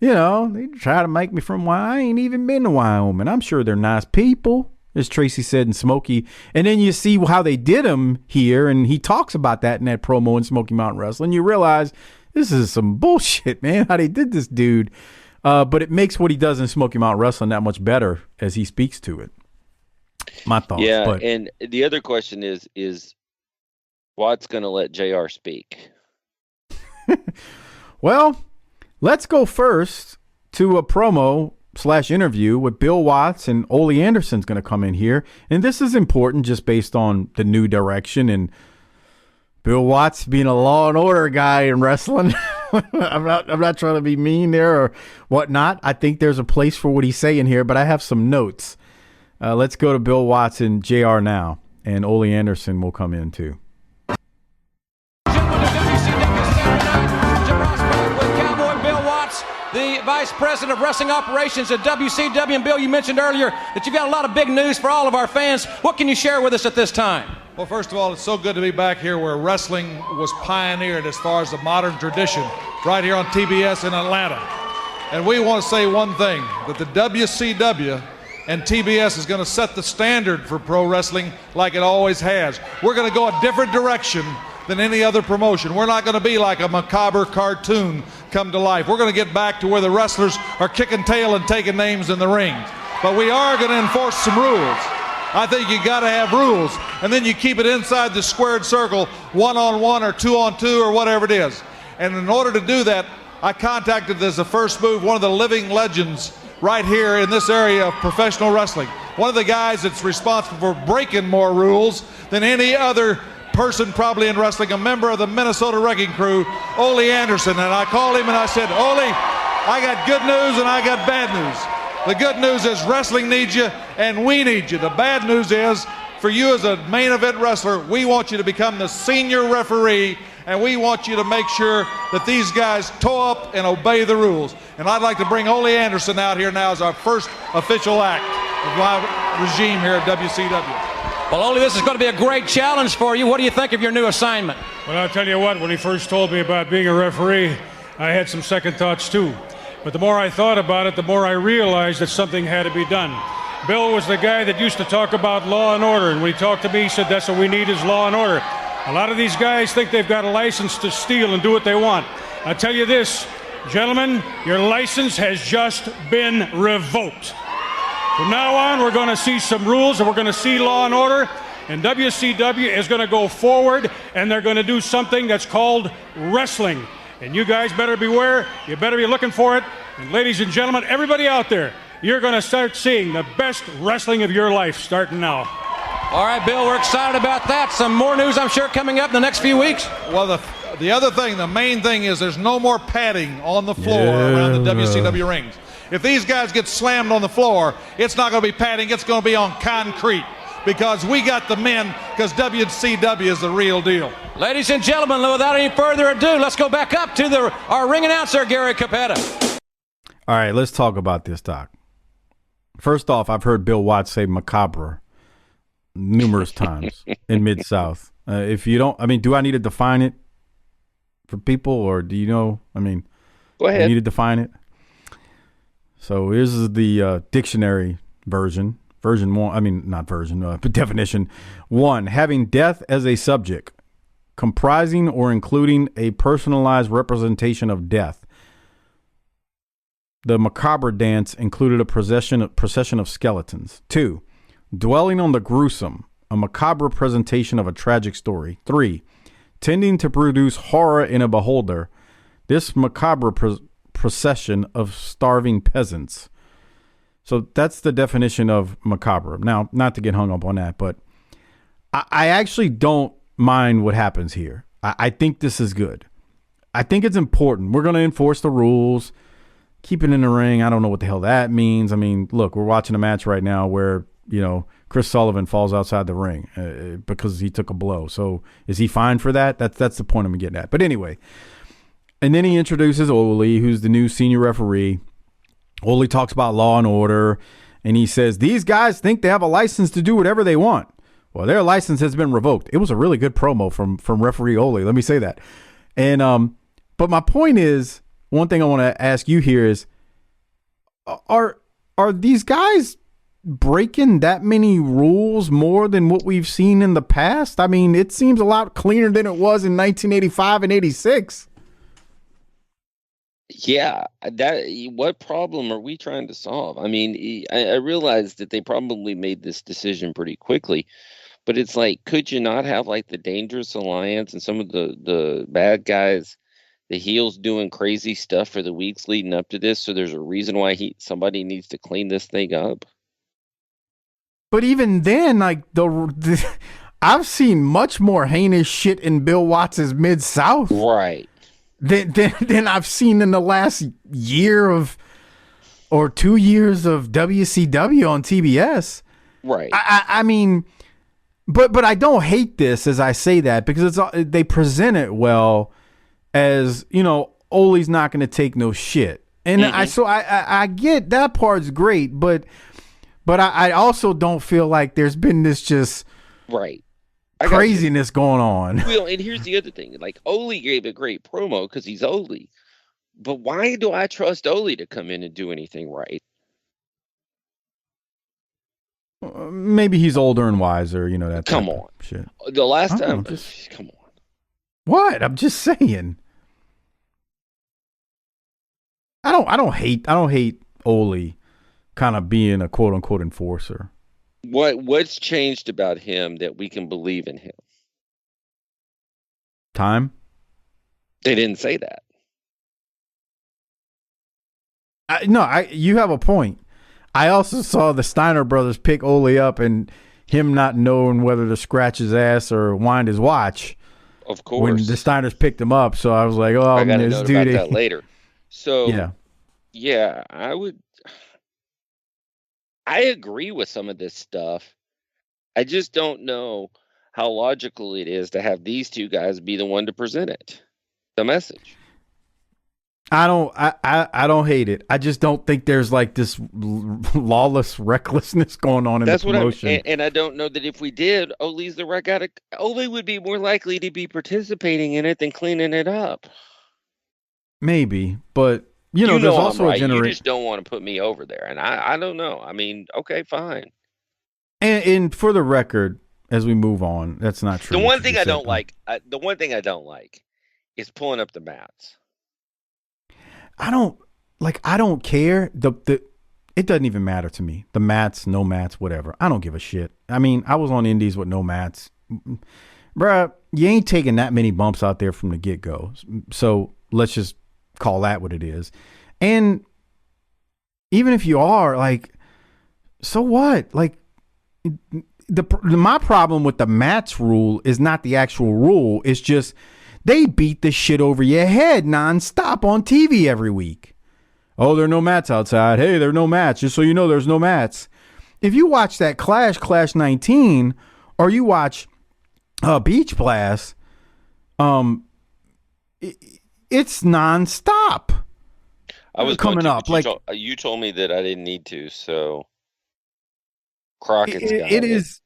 they try to make me from I ain't even been to Wyoming. I'm sure they're nice people, as Tracy said in Smoky. And then you see how they did him here, and he talks about that in that promo in Smoky Mountain Wrestling. You realize this is some bullshit, man, how they did this dude. But it makes what he does in Smoky Mountain Wrestling that much better as he speaks to it. My thoughts. Yeah, and the other question is Watts going to let JR speak? Well, let's go first to a promo/interview with Bill Watts, and Ole Anderson's going to come in here. And this is important just based on the new direction and Bill Watts being a Law and Order guy in wrestling. I'm not trying to be mean there or whatnot. I think there's a place for what he's saying here, but I have some notes. Let's go to Bill Watts and JR now, and Ole Anderson will come in too. The Vice President of Wrestling Operations at WCW. And Bill, you mentioned earlier that you've got a lot of big news for all of our fans. What can you share with us at this time? Well, first of all, it's so good to be back here where wrestling was pioneered as far as the modern tradition, right here on TBS in Atlanta. And we want to say one thing, that the WCW and TBS is going to set the standard for pro wrestling like it always has. We're going to go a different direction than any other promotion. We're not going to be like a macabre cartoon come to life. We're going to get back to where the wrestlers are kicking tail and taking names in the ring. But we are going to enforce some rules. I think you got to have rules, and then you keep it inside the squared circle, 1-on-1 or 2-on-2 or whatever it is. And in order to do that, I contacted as a first move one of the living legends right here in this area of professional wrestling. One of the guys that's responsible for breaking more rules than any other person probably in wrestling, a member of the Minnesota Wrecking Crew, Ole Anderson. And I called him and I said, Ole, I got good news and I got bad news. The good news is wrestling needs you and we need you. The bad news is for you as a main event wrestler, we want you to become the senior referee and we want you to make sure that these guys toe up and obey the rules. And I'd like to bring Ole Anderson out here now as our first official act of my regime here at WCW. Well, Ole, this is going to be a great challenge for you. What do you think of your new assignment? Well, I'll tell you what, when he first told me about being a referee, I had some second thoughts too. But the more I thought about it, the more I realized that something had to be done. Bill was the guy that used to talk about law and order, and when he talked to me, he said that's what we need is law and order. A lot of these guys think they've got a license to steal and do what they want. I tell you this, gentlemen, your license has just been revoked. From now on, we're going to see some rules and we're going to see law and order, and WCW is going to go forward and they're going to do something that's called wrestling. And you guys better beware, you better be looking for it. And ladies and gentlemen, everybody out there, you're going to start seeing the best wrestling of your life starting now. All right, Bill, we're excited about that. Some more news, I'm sure, coming up in the next few weeks. Well, the other thing, the main thing is there's no more padding on the floor around the WCW rings. If these guys get slammed on the floor, it's not going to be padding, it's going to be on concrete because we got the men, because WCW is the real deal. Ladies and gentlemen, without any further ado, let's go back up to our ring announcer, Gary Capetta. All right, let's talk about this, Doc. First off, I've heard Bill Watts say macabre numerous times in Mid-South. If you don't, I mean, do I need to define it for people, or do you know? I mean, go ahead. I need to define it. So here's the dictionary version. Version 1, I mean, not version, but definition 1, having death as a subject, comprising or including a personalized representation of death. The macabre dance included a procession of skeletons. 2, dwelling on the gruesome, a macabre presentation of a tragic story. 3, tending to produce horror in a beholder, this macabre procession of starving peasants. So that's the definition of macabre. Now, not to get hung up on that, but I actually don't mind what happens here. I think this is good. I think it's important. We're going to enforce the rules, keep it in the ring. I don't know what the hell that means. I mean, look, we're watching a match right now where, you know, Chris Sullivan falls outside the ring because he took a blow. So is he fine for that? That's the point I'm getting at. But anyway, and then he introduces Ole, who's the new senior referee. Ole talks about law and order, and he says, these guys think they have a license to do whatever they want. Well, their license has been revoked. It was a really good promo from referee Ole. Let me say that. And but my point is, one thing I want to ask you here is, are these guys breaking that many rules more than what we've seen in the past? I mean, it seems a lot cleaner than it was in 1985 and 86. Yeah, what problem are we trying to solve? I mean, I realize that they probably made this decision pretty quickly, but it's like, could you not have like the Dangerous Alliance and some of the bad guys, the heels doing crazy stuff for the weeks leading up to this? So there's a reason why somebody needs to clean this thing up. But even then, like I've seen much more heinous shit in Bill Watts' Mid-South. Right. Than I've seen in the last year or 2 years of WCW on TBS. Right. I mean, but I don't hate this as I say that, because they present it well as, you know, Ole's not going to take no shit. And I get that part's great, but I also don't feel like there's been this just craziness going on. Well, and here's the other thing. Like, Ole gave a great promo because he's Ole. But why do I trust Ole to come in and do anything right? Maybe he's older and wiser, you know, that Come on. shit. The last time, come on. Come on. What? I'm just saying. I don't hate Ole kind of being a quote unquote enforcer. What's changed about him that we can believe in him? Time. They didn't say that. You have a point. I also saw the Steiner brothers pick Ole up and him not knowing whether to scratch his ass or wind his watch. Of course. When the Steiners picked him up. So I was like, oh, I got to know about that later. So, yeah, I agree with some of this stuff. I just don't know how logical it is to have these two guys be the one to present it, the message. I don't hate it. I just don't think there's like this lawless recklessness going on in the promotion. And I don't know that if we did, Ole's the right guy. Ole would be more likely to be participating in it than cleaning it up. Maybe, but you know there's also a generation. You just don't want to put me over there, and I don't know. I mean, okay, fine. And for the record, as we move on, that's not true. The one thing I don't like is pulling up the mats. I don't care. It doesn't even matter to me. The mats, no mats, whatever. I don't give a shit. I mean, I was on indies with no mats. Bruh, you ain't taking that many bumps out there from the get-go. So let's just call that what it is. And even if you are, like, so what? Like, my problem with the mats rule is not the actual rule. It's just they beat the shit over your head nonstop on TV every week. Oh, there are no mats outside. Hey, there are no mats. Just so you know, there's no mats. If you watch that Clash 19, or you watch Beach Blast, it's nonstop. I was coming up. Like you told me that I didn't need to, so Crockett's got it is.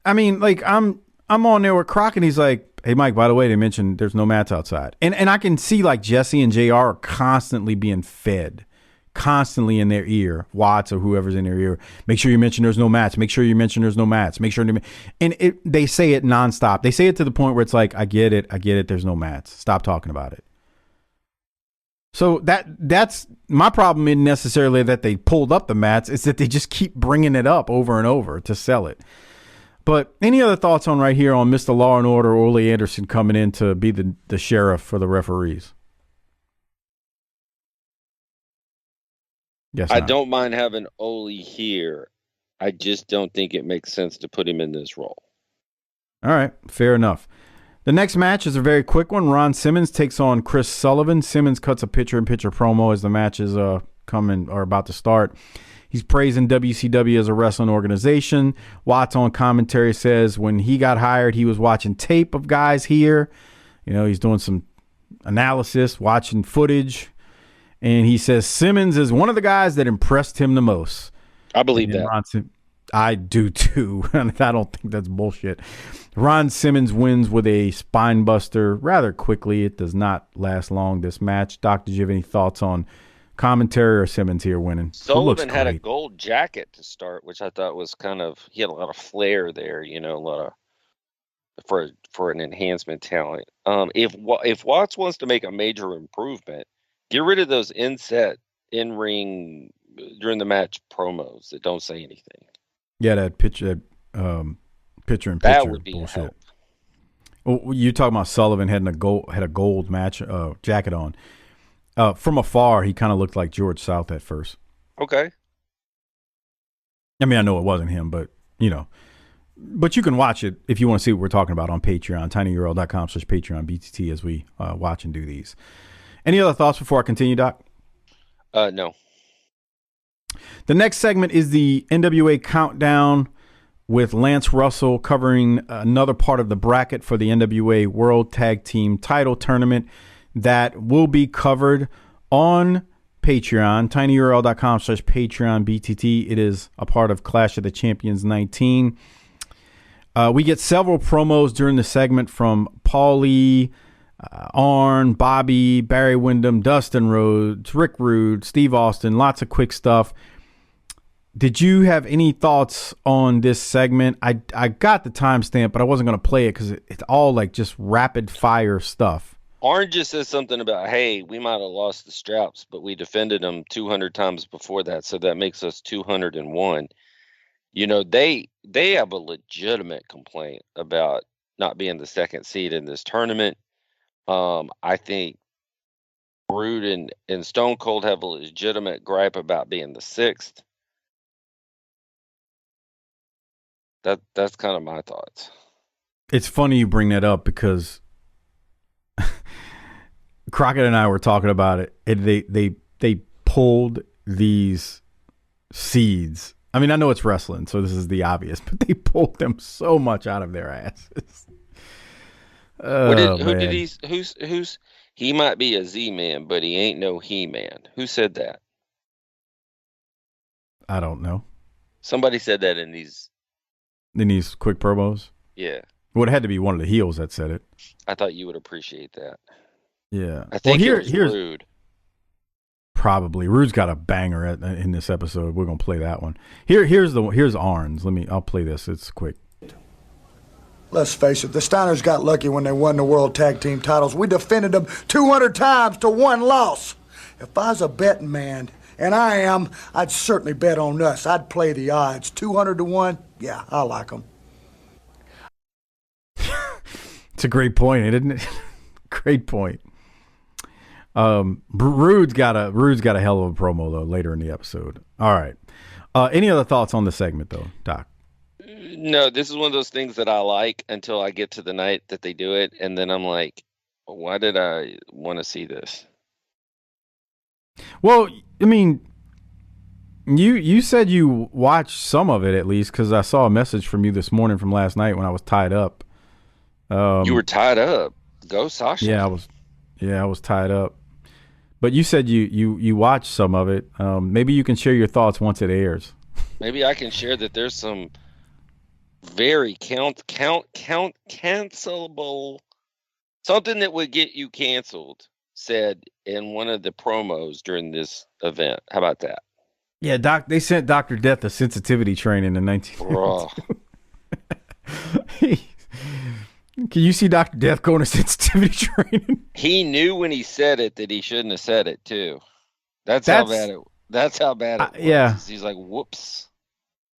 I mean, like I'm on there with Crockett. And he's like, "Hey, Mike, by the way, they mentioned there's no mats outside," and I can see like Jesse and JR are constantly being fed, constantly in their ear, Watts or whoever's in their ear. Make sure you mention there's no mats. Make sure you mention there's no mats. Make sure, they say it nonstop. They say it to the point where it's like, I get it. There's no mats. Stop talking about it. So that's my problem. Isn't necessarily that they pulled up the mats. It's that they just keep bringing it up over and over to sell it. But any other thoughts on right here on Mr. Law and Order, Ole Anderson coming in to be the sheriff for the referees? Yes, I don't mind having Ole here. I just don't think it makes sense to put him in this role. All right, fair enough. The next match is a very quick one. Ron Simmons takes on Chris Sullivan. Simmons cuts a picture-in-picture promo as the match is coming or about to start. He's praising WCW as a wrestling organization. Watts on commentary says when he got hired, he was watching tape of guys here. You know, he's doing some analysis, watching footage. And he says Simmons is one of the guys that impressed him the most. I believe that. I do too. I don't think that's bullshit. Ron Simmons wins with a spine buster rather quickly. It does not last long, this match. Doc, did you have any thoughts on commentary or Simmons here winning? Sullivan had a gold jacket to start, which I thought was he had a lot of flair there, you know, a lot of for an enhancement talent. If Watts wants to make a major improvement, get rid of those inset in-ring during the match promos that don't say anything. Yeah, that picture in picture that would be bullshit. Well, you talking about Sullivan had a gold match jacket on. From afar, he kind of looked like George South at first. Okay. I mean, I know it wasn't him, but you know. But you can watch it if you want to see what we're talking about on Patreon, tinyurl.com/PatreonBTT as we watch and do these. Any other thoughts before I continue, Doc? No. The next segment is the NWA Countdown with Lance Russell covering another part of the bracket for the NWA World Tag Team Title Tournament that will be covered on Patreon, tinyurl.com/PatreonBTT. It is a part of Clash of the Champions 19. We get several promos during the segment from Paulie, Arn, Bobby, Barry Windham, Dustin Rhodes, Rick Rude, Steve Austin, lots of quick stuff. Did you have any thoughts on this segment? I got the timestamp, but I wasn't going to play it because it's all like just rapid fire stuff. Arn just says something about, hey, we might have lost the straps, but we defended them 200 times before that, so that makes us 201. You know, they have a legitimate complaint about not being the second seed in this tournament. I think Rude and Stone Cold have a legitimate gripe about being the sixth. That's kind of my thoughts. It's funny you bring that up because Crockett and I were talking about it, and they pulled these seeds. I mean, I know it's wrestling, so this is the obvious, but they pulled them so much out of their asses. He might be a Z-Man, but he ain't no He-Man. Who said that? I don't know. Somebody said that in these quick promos. Yeah. Well, it had to be one of the heels that said it. I thought you would appreciate that. Yeah. I think here's Rude. Probably Rude's got a banger in this episode. We're gonna play that one. Here's Arn's. I'll play this. It's quick. Let's face it, the Steiners got lucky when they won the World Tag Team titles. We defended them 200 times to one loss. If I was a betting man, and I am, I'd certainly bet on us. I'd play the odds. 200 to 1, yeah, I like them. It's a great point, isn't it? Great point. Rude's got a hell of a promo though later in the episode. All right. Any other thoughts on the segment though, Doc? No, this is one of those things that I like until I get to the night that they do it, and then I'm like, why did I want to see this? Well, I mean, you said you watched some of it at least, because I saw a message from you this morning from last night when I was tied up. You were tied up. Go, Sasha. Yeah, I was tied up. But you said you watched some of it. Maybe you can share your thoughts once it airs. Maybe I can share that there's some very cancelable, something that would get you canceled said in one of the promos during this event. How about that? Yeah, Doc. They sent Dr. Death a sensitivity training in 1992. Can you see Dr. Death going to sensitivity training? He knew when he said it that he shouldn't have said it too. That's how bad it was. Yeah. He's like, whoops.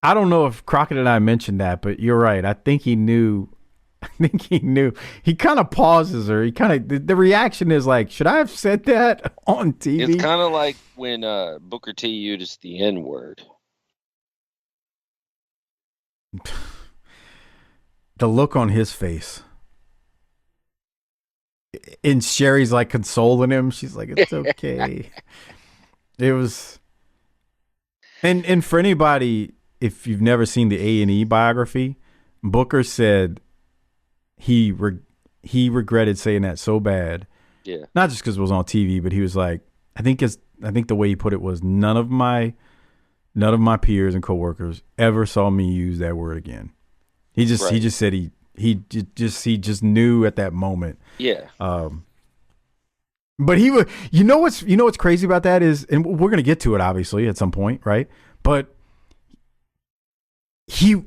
I don't know if Crockett and I mentioned that, but you're right. I think he knew. He kind of pauses, or the reaction is like, should I have said that on TV? It's kind of like when Booker T used the N-word. The look on his face. And Sherry's like consoling him. She's like, it's okay. It was. And for anybody, if you've never seen the A&E biography, Booker said he regretted saying that so bad. Yeah. Not just because it was on TV, but he was like, I think the way he put it was none of my peers and coworkers ever saw me use that word again. He just said he just knew at that moment. Yeah. But he was, you know what's crazy about that is, and we're gonna get to it obviously at some point, right? But he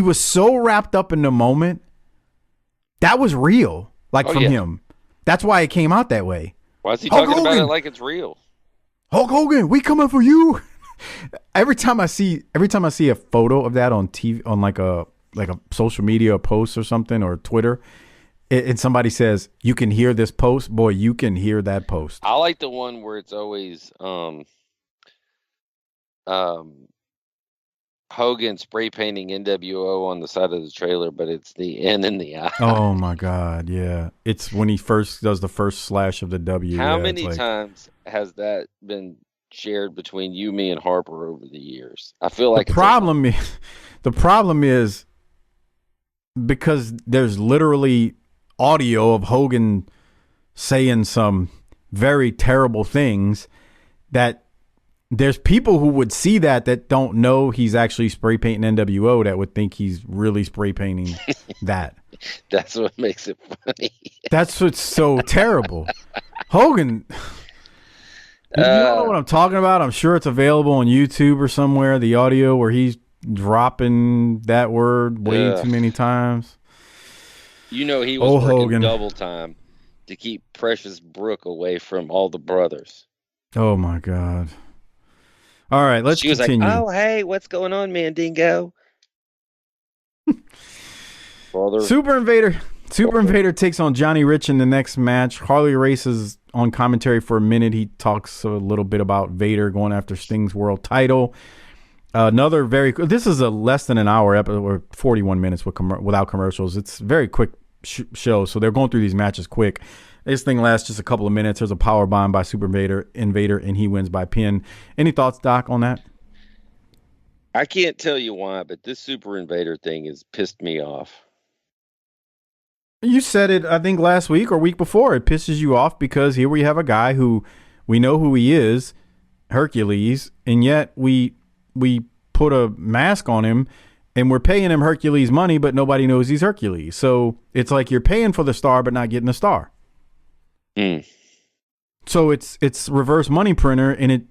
was so wrapped up in the moment. That was real, from him. That's why it came out that way. Why is he talking about it like it's real? Hulk Hogan, we coming for you. Every time I see a photo of that on TV, on like a social media post or something, or Twitter, and somebody says, you can hear this post, boy, you can hear that post. I like the one where it's always Hogan spray painting NWO on the side of the trailer, but it's the N in the I. Oh my God, yeah. It's when he first does the first slash of the W. How many times has that been shared between you, me, and Harper over the years? I feel like the problem is because there's literally audio of Hogan saying some very terrible things that there's people who would see that don't know he's actually spray painting NWO that would think he's really spray painting that. That's what makes it funny. That's what's so terrible. Hogan, you don't know what I'm talking about. I'm sure it's available on YouTube or somewhere, the audio where he's dropping that word way too many times. You know he was working Hogan double time to keep Precious Brooke away from all the brothers. Oh my God. All right, let's continue. She was like, "Oh, hey, what's going on, Mandingo?" Super Invader takes on Johnny Rich in the next match. Harley races on commentary for a minute. He talks a little bit about Vader going after Sting's world title. This is a less than an hour episode, or 41 minutes without commercials. It's a very quick show, so they're going through these matches quick. This thing lasts just a couple of minutes. There's a power bomb by Super Invader, and he wins by pin. Any thoughts, Doc, on that? I can't tell you why, but this Super Invader thing has pissed me off. You said it, I think, last week or week before. It pisses you off because here we have a guy who we know who he is, Hercules, and yet we put a mask on him and we're paying him Hercules money, but nobody knows he's Hercules. So it's like you're paying for the star but not getting the star. So it's reverse money printer, and it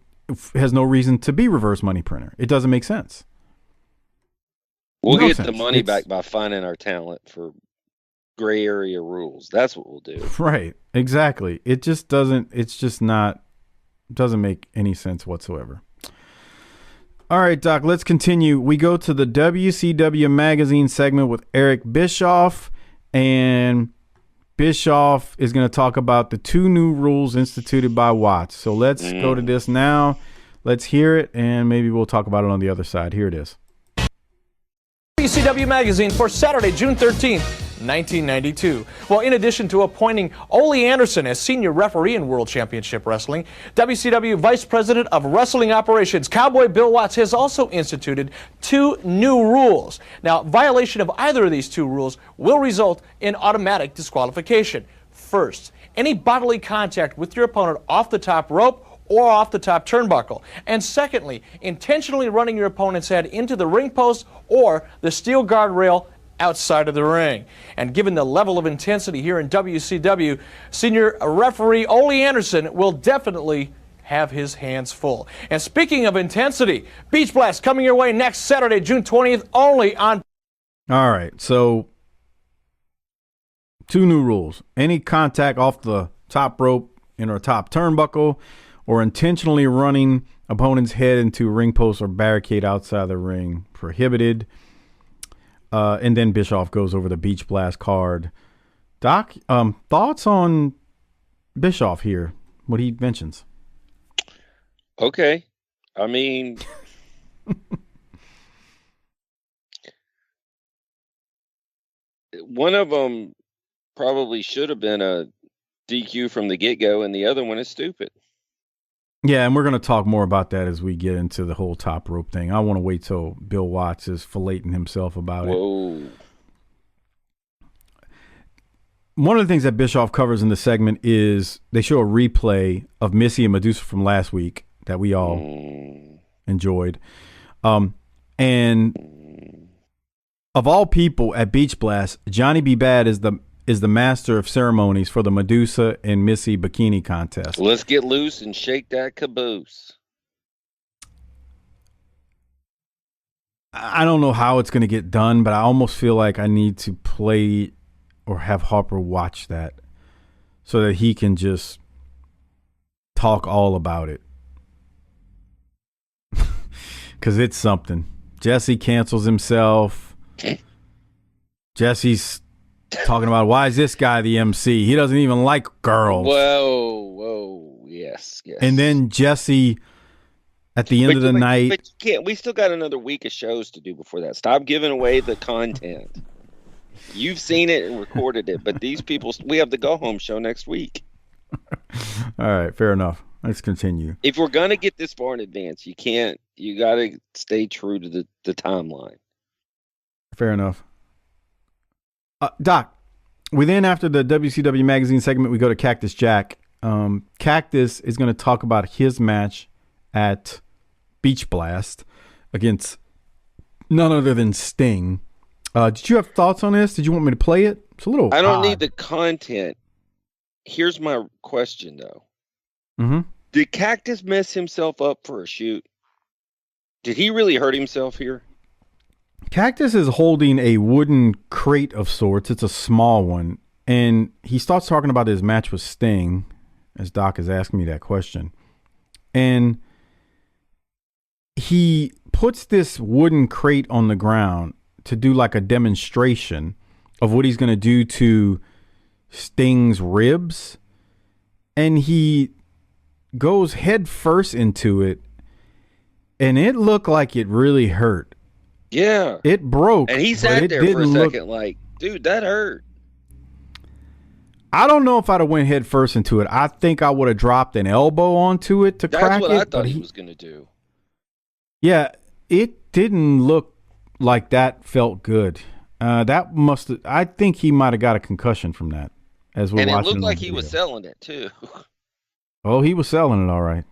has no reason to be reverse money printer. It doesn't make sense. We'll get the money back by finding our talent for gray area rules. That's what we'll do. Right. Exactly. It just doesn't make any sense whatsoever. All right, Doc, let's continue. We go to the WCW magazine segment with Eric Bischoff, and Bischoff is going to talk about the 2 new rules instituted by Watts. So let's go to this now. Let's hear it, and maybe we'll talk about it on the other side. Here it is. WCW Magazine for Saturday, June 13th, 1992. Well, in addition to appointing Ole Anderson as senior referee in World Championship Wrestling, WCW Vice President of Wrestling Operations, Cowboy Bill Watts, has also instituted 2 new rules. Now, violation of either of these 2 rules will result in automatic disqualification. First, any bodily contact with your opponent off the top rope or off the top turnbuckle. And secondly, intentionally running your opponent's head into the ring post or the steel guardrail outside of the ring. And given the level of intensity here in WCW, senior referee Ole Anderson will definitely have his hands full. And speaking of intensity, Beach Blast coming your way next Saturday, June 20th, only on... All right, so 2 new rules. Any contact off the top rope or top turnbuckle, or intentionally running opponent's head into a ring post or barricade outside the ring, prohibited. And then Bischoff goes over the Beach Blast card. Doc, thoughts on Bischoff here, what he mentions? Okay. I mean, one of them probably should have been a DQ from the get-go, and the other one is stupid. Yeah, and we're going to talk more about that as we get into the whole top rope thing. I want to wait till Bill Watts is filleting himself about it. One of the things that Bischoff covers in the segment is they show a replay of Missy and Medusa from last week that we all enjoyed. And of all people at Beach Blast, Johnny B. Bad is the master of ceremonies for the Medusa and Missy bikini contest. Let's get loose and shake that caboose. I don't know how it's going to get done, but I almost feel like I need to play or have Harper watch that so that he can just talk all about it. Because it's something. Jesse cancels himself. Jesse's talking about, why is this guy the MC? He doesn't even like girls. Whoa, yes. And then Jesse, at the end of the night. But you can't. We still got another week of shows to do before that. Stop giving away the content. You've seen it and recorded it, but these people, we have the go-home show next week. All right, fair enough. Let's continue. If we're going to get this far in advance, you got to stay true to the timeline. Fair enough. Doc, after the WCW magazine segment, we go to Cactus Jack. Cactus is going to talk about his match at Beach Blast against none other than Sting. Did you have thoughts on this? Did you want me to play it? It's a little I don't odd. need the content. Here's my question, though. Mm-hmm. Did Cactus mess himself up for a shoot? Did he really hurt himself here? Cactus is holding a wooden crate of sorts. It's a small one, And he starts talking about his match with Sting, as Doc is asking me that question. And he puts this wooden crate on the ground to do like a demonstration of what he's going to do to Sting's ribs. And he goes head first into it. And it looked like it really hurt. Yeah. It broke. And he sat there for a second like, dude, that hurt. I don't know if I'd have went head first into it. I think I would have dropped an elbow onto it to crack it. That's what I thought he was going to do. Yeah, it didn't look like that felt good. I think he might have got a concussion from that. As we're watching, and it looked like he was selling it too. Oh, he was selling it all right.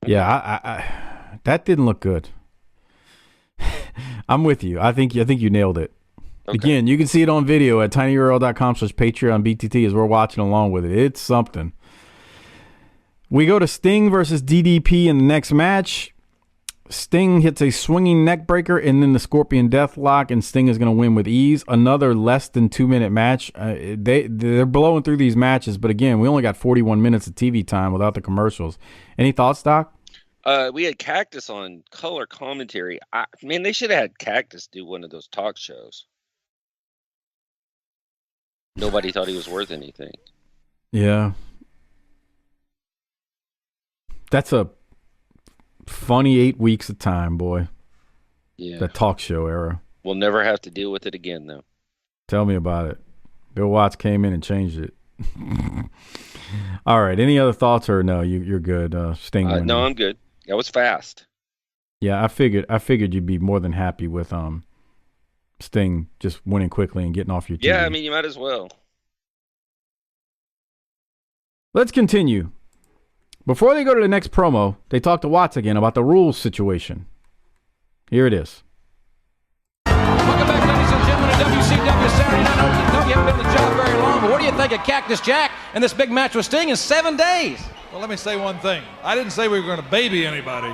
Yeah, I that didn't look good. I'm with you. I think you nailed it. Okay. Again, you can see it on video at tinyurl.com/Patreon BTT as we're watching along with it. It's something. We go to Sting versus DDP in the next match. Sting hits a swinging neck breaker and then the Scorpion Deathlock, and Sting is going to win with ease. Another less than 2-minute match. They're blowing through these matches, but again, we only got 41 minutes of TV time without the commercials. Any thoughts, Doc? We had Cactus on color commentary. Man, they should have had Cactus do one of those talk shows. Nobody thought he was worth anything. Yeah. That's a funny 8 weeks of time, boy. Yeah. The talk show era. We'll never have to deal with it again, though. Tell me about it. Bill Watts came in and changed it. All right. Any other thoughts, or no? You're good. Sting. No, I'm good. That was fast. Yeah, I figured you'd be more than happy with Sting just winning quickly and getting off your TV. Yeah, I mean, you might as well. Let's continue. Before they go to the next promo, they talk to Watts again about the rules situation. Here it is. Welcome back, ladies and gentlemen, to WCW Saturday Night. I know you haven't been in the job very long, but what do you think of Cactus Jack and this big match with Sting in 7 days? Well, let me say one thing. I didn't say we were going to baby anybody.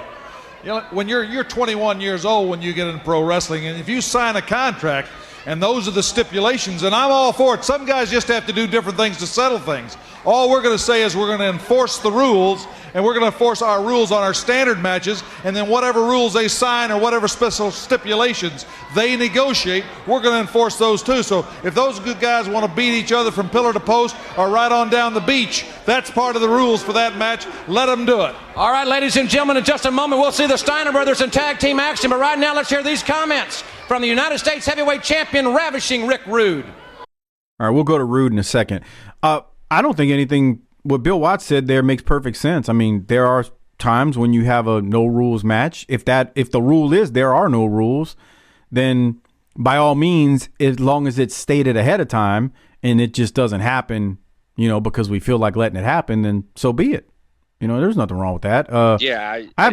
You know, when you're 21 years old when you get into pro wrestling, and if you sign a contract and those are the stipulations, and I'm all for it. Some guys just have to do different things to settle things. All we're going to say is we're going to enforce the rules, and we're going to enforce our rules on our standard matches, and then whatever rules they sign or whatever special stipulations they negotiate, we're going to enforce those too. So if those good guys want to beat each other from pillar to post or right on down the beach, that's part of the rules for that match. Let them do it. All right, ladies and gentlemen, in just a moment we'll see the Steiner brothers in tag team action, but right now let's hear these comments from the United States Heavyweight Champion, Ravishing Rick Rude. All right, we'll go to Rude in a second. I don't think anything what Bill Watts said there makes perfect sense. I mean, there are times when you have a no rules match. If the rule is there are no rules, then by all means, as long as it's stated ahead of time and it just doesn't happen, because we feel like letting it happen, then so be it. There's nothing wrong with that. Yeah, I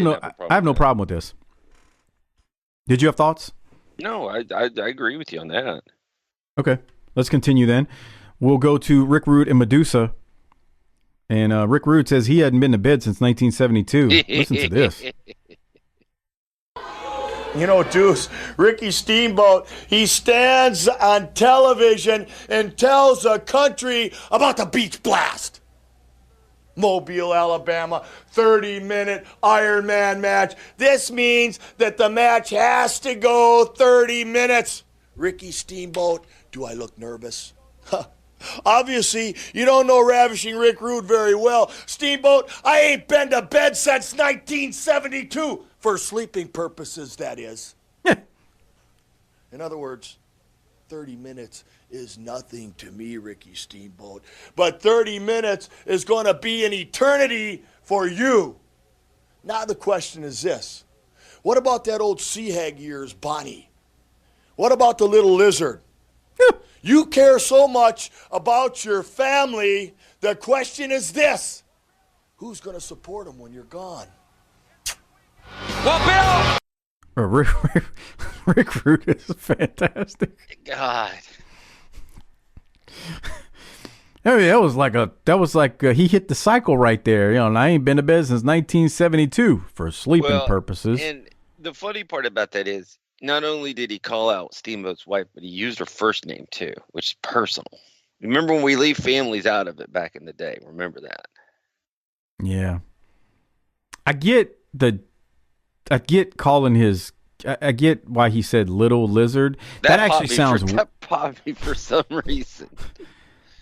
have no problem with this. Did you have thoughts? No, I agree with you on that. Okay, let's continue then. We'll go to Rick Rude and Medusa. And Rick Rude says he hadn't been to bed since 1972. Listen to this. Deuce, Ricky Steamboat, he stands on television and tells the country about the beach blast. Mobile, Alabama, 30-minute Iron Man match. This means that the match has to go 30 minutes. Ricky Steamboat, do I look nervous? Obviously, you don't know Ravishing Rick Rude very well. Steamboat, I ain't been to bed since 1972. For sleeping purposes, that is. In other words, 30 minutes is nothing to me, Ricky Steamboat. But 30 minutes is going to be an eternity for you. Now the question is this. What about that old sea hag years, Bonnie? What about the little lizard? You care so much about your family, the question is this. Who's going to support them when you're gone? Well, Bill! Rick Rude is fantastic. God. I mean, that was like he hit the cycle right there. And I ain't been to bed since 1972 for sleeping purposes. And the funny part about that is, not only did he call out Steamboat's wife, but he used her first name too, which is personal. Remember when we leave families out of it back in the day? Remember that? Yeah. I get calling his. I get why he said little lizard. That actually sounds. That popped me for some reason.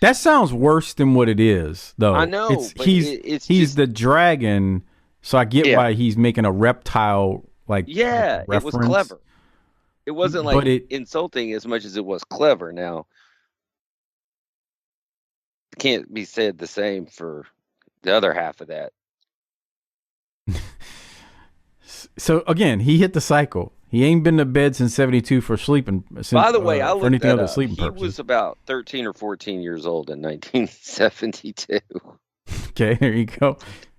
That sounds worse than what it is, though. I know. He's just the dragon, so I get why he's making a reptile reference. It was clever. It wasn't insulting as much as it was clever. Now, it can't be said the same for the other half of that. So again, he hit the cycle. He ain't been to bed since '72 for sleeping. By the way, I looked anything that other up. Sleeping He purposes. was about 13 or 14 years old in 1972. Okay, there you go.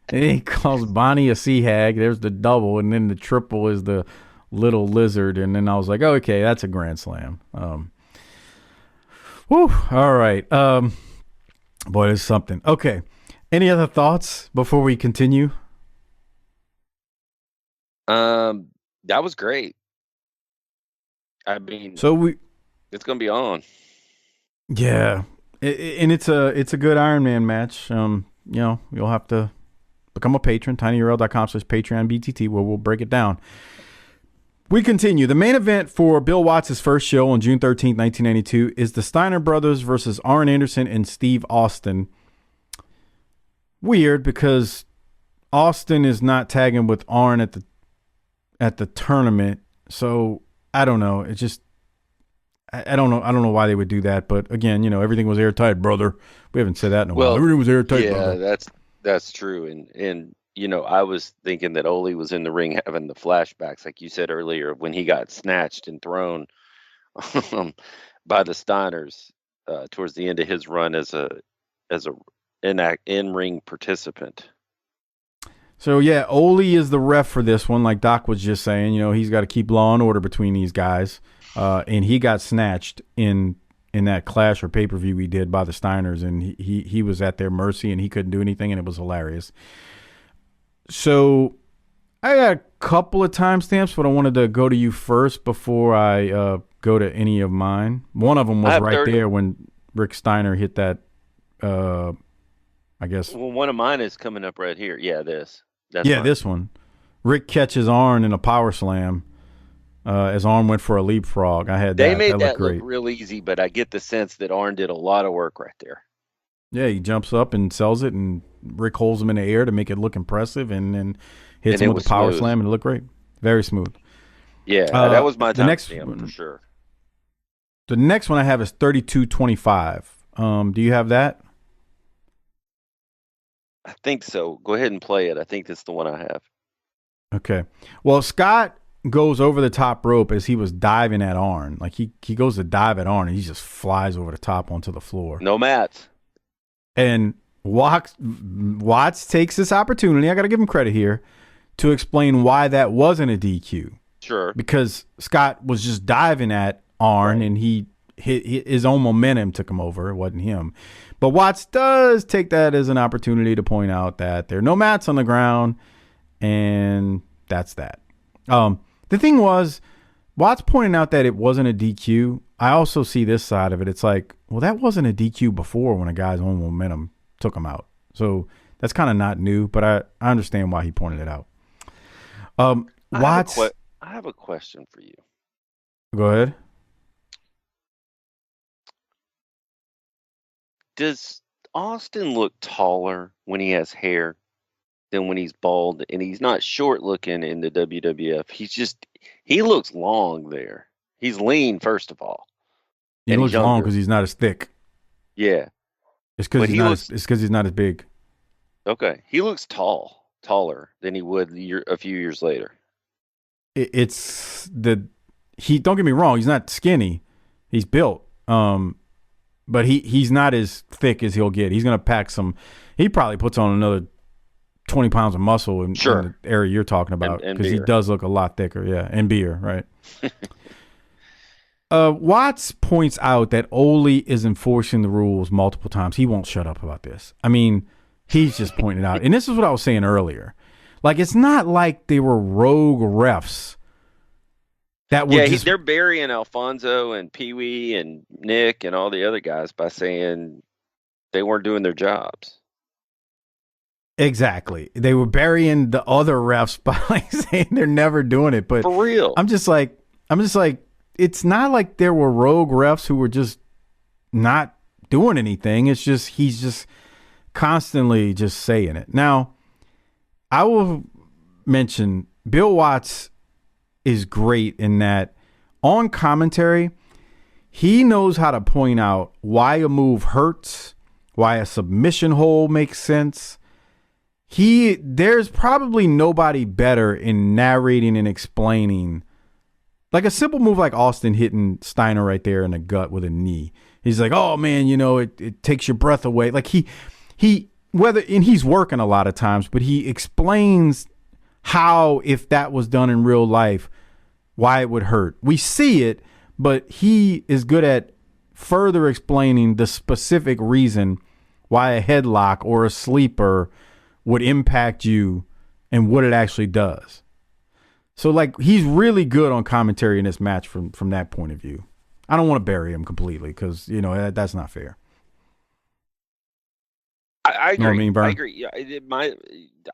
And he calls Bonnie a sea hag. There's the double, and then the triple is the little lizard. And then I was like, oh, okay, that's a grand slam. Whew. All right. Boy, there's something. Okay. Any other thoughts before we continue? That was great. I mean, it's gonna be on. Yeah, and it's a good Iron Man match. You'll have to become a patron, tinyurl.com/PatreonBTT, where we'll break it down. We continue. The main event for Bill Watts' first show on June 13th, 1992 is the Steiner Brothers versus Arn Anderson and Steve Austin. Weird, because Austin is not tagging with Arn at the tournament, so I don't know. It just I don't know why they would do that, but again, everything was airtight, brother. We haven't said that in a while. Everything was airtight, brother. Yeah, that's true. And I was thinking that Ole was in the ring having the flashbacks, like you said earlier, when he got snatched and thrown by the Steiners towards the end of his run as a in-ring participant. So yeah, Ole is the ref for this one, like Doc was just saying. He's got to keep law and order between these guys, and he got snatched in that Clash or pay-per-view we did by the Steiners, and he was at their mercy and he couldn't do anything, and it was hilarious. So I got a couple of timestamps, but I wanted to go to you first before I go to any of mine. One of them was right there when Rick Steiner hit that. I guess. Well, one of mine is coming up right here. Yeah, this. This one. Rick catches Arn in a power slam as Arn went for a leapfrog. I had that. They made that look look real easy, but I get the sense that Arn did a lot of work right there. Yeah, he jumps up and sells it, and Rick holds him in the air to make it look impressive, and then hits him with a power slam, and it looked great. Very smooth. Yeah, that was my timestamp for sure. The next one I have is 32-25. Do you have that? I think so. Go ahead and play it. I think that's the one I have. Okay. Well, Scott goes over the top rope as he was diving at Arn. Like he goes to dive at Arn, and he just flies over the top onto the floor. No mats. And Watts takes this opportunity, I got to give him credit here, to explain why that wasn't a DQ. Sure. Because Scott was just diving at Arn, and his own momentum took him over. It wasn't him. But Watts does take that as an opportunity to point out that there are no mats on the ground, and that's that. The thing was, Watts pointing out that it wasn't a DQ. I also see this side of it. It's like, well, that wasn't a DQ before when a guy's own momentum took him out. So that's kind of not new, but I understand why he pointed it out. Watts. I have a question for you. Go ahead. Does Austin look taller when he has hair than when he's bald? And he's not short looking in the WWF. He looks long there. He's lean, first of all. He looks long because he's not as thick. Yeah. It's because he's not as big. Okay. He looks taller than he would a few years later. Don't get me wrong, he's not skinny. He's built. But he's not as thick as he'll get. He's going to pack he probably puts on another 20 pounds of muscle in the area you're talking about, because he does look a lot thicker. Yeah, and beer, right? Watts points out that Ole is enforcing the rules multiple times. He won't shut up about this. I mean, he's just pointing out. And this is what I was saying earlier. Like, it's not like they were rogue refs they're burying Alfonso and Pee Wee and Nick and all the other guys by saying they weren't doing their jobs. Exactly. They were burying the other refs by like saying they're never doing it. But for real, I'm just like, it's not like there were rogue refs who were just not doing anything. It's just he's just constantly just saying it. Now, I will mention Bill Watts is great in that on commentary, he knows how to point out why a move hurts, why a submission hold makes sense. There's probably nobody better in narrating and explaining, like a simple move like Austin hitting Steiner right there in the gut with a knee. He's like, oh man, it takes your breath away. Like and he's working a lot of times, but he explains how, if that was done in real life, why it would hurt. We see it, but he is good at further explaining the specific reason why a headlock or a sleeper would impact you and what it actually does. So like he's really good on commentary in this match from that point of view. I don't want to bury him completely because that's not fair. I agree. You know what I mean, Brian? I agree. Yeah,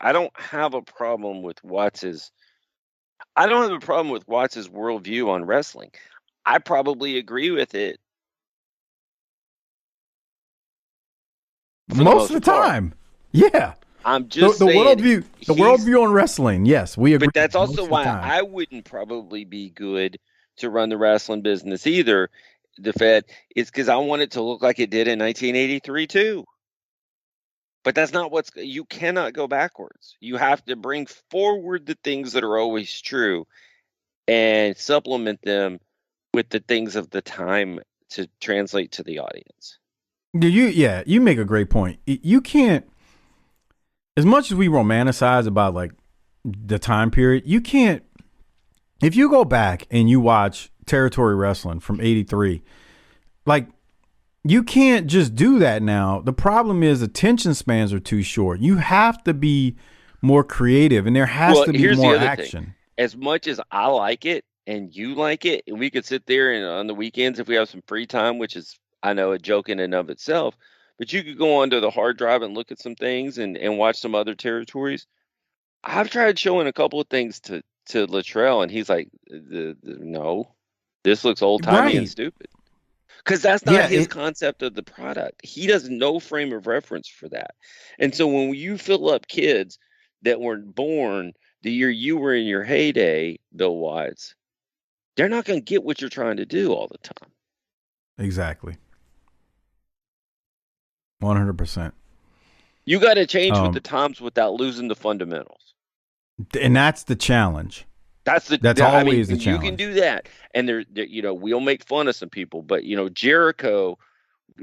I don't have a problem with Watts's. I don't have a problem with Watts's worldview on wrestling. I probably agree with it most of the time. Yeah. I'm just the saying the worldview on wrestling. Yes, we agree. But that's also why I wouldn't probably be good to run the wrestling business either. The Fed is because I want it to look like it did in 1983 too. But that's not you cannot go backwards. You have to bring forward the things that are always true and supplement them with the things of the time to translate to the audience. You make a great point. You can't, as much as we romanticize about like the time period, you can't, if you go back and you watch Territory Wrestling from 83, like you can't just do that now. The problem is attention spans are too short. You have to be more creative and there has to be more action. Thing. As much as I like it and you like it, and we could sit there and on the weekends if we have some free time, which is, I know, a joke in and of itself, but you could go onto the hard drive and look at some things and watch some other territories. I've tried showing a couple of things to Luttrell, and he's like, no, this looks old-timey and stupid. Because that's not his concept of the product. He does no frame of reference for that. And so when you fill up kids that weren't born the year you were in your heyday, Bill Watts, they're not going to get what you're trying to do all the time. Exactly. 100%. You got to change with the times without losing the fundamentals. And that's the challenge. That's always the challenge. You can do that. And we'll make fun of some people, but Jericho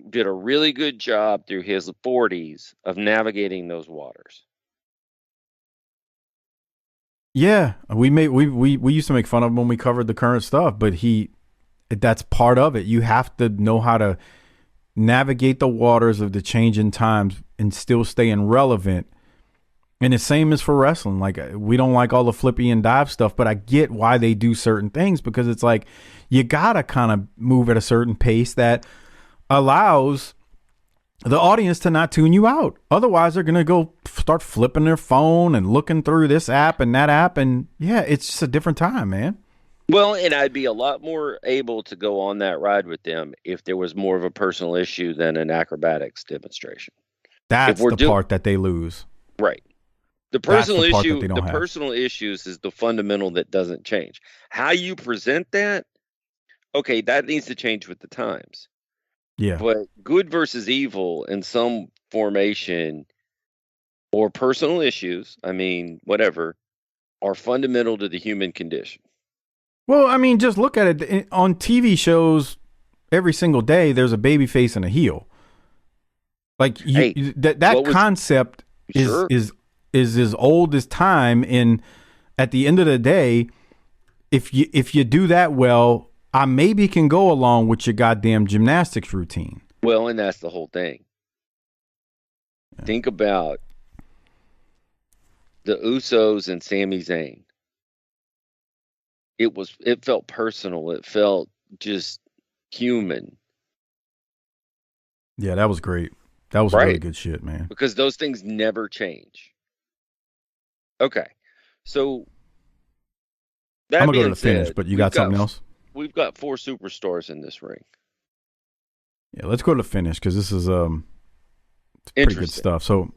did a really good job through his 40s of navigating those waters. Yeah, we used to make fun of him when we covered the current stuff, but that's part of it. You have to know how to navigate the waters of the changing times and still staying relevant. And the same is for wrestling. Like, we don't like all the flippy and dive stuff, but I get why they do certain things, because it's like you gotta kind of move at a certain pace that allows the audience to not tune you out. Otherwise, they're gonna go start flipping their phone and looking through this app and that app, and yeah, it's just a different time, man. Well, and I'd be a lot more able to go on that ride with them if there was more of a personal issue than an acrobatics demonstration. That's the part that they lose. Right. The personal personal issues is the fundamental that doesn't change. How you present that, okay, that needs to change with the times. Yeah. But good versus evil in some formation or personal issues, I mean, whatever, are fundamental to the human condition. Well, I mean, just look at it. On TV shows every single day, there's a baby face and a heel. Like that concept is as old as time. And at the end of the day, if you do that well, I maybe can go along with your goddamn gymnastics routine. Well, and that's the whole thing. Yeah. Think about the Usos and Sami Zayn. it felt personal. It felt just human. Yeah, that was great. That was really good shit, man. Because those things never change. Okay. So that I'm going to go to being the finish, said, but you got something else? We've got 4 superstars in this ring. Yeah, let's go to the finish because this is pretty good stuff. So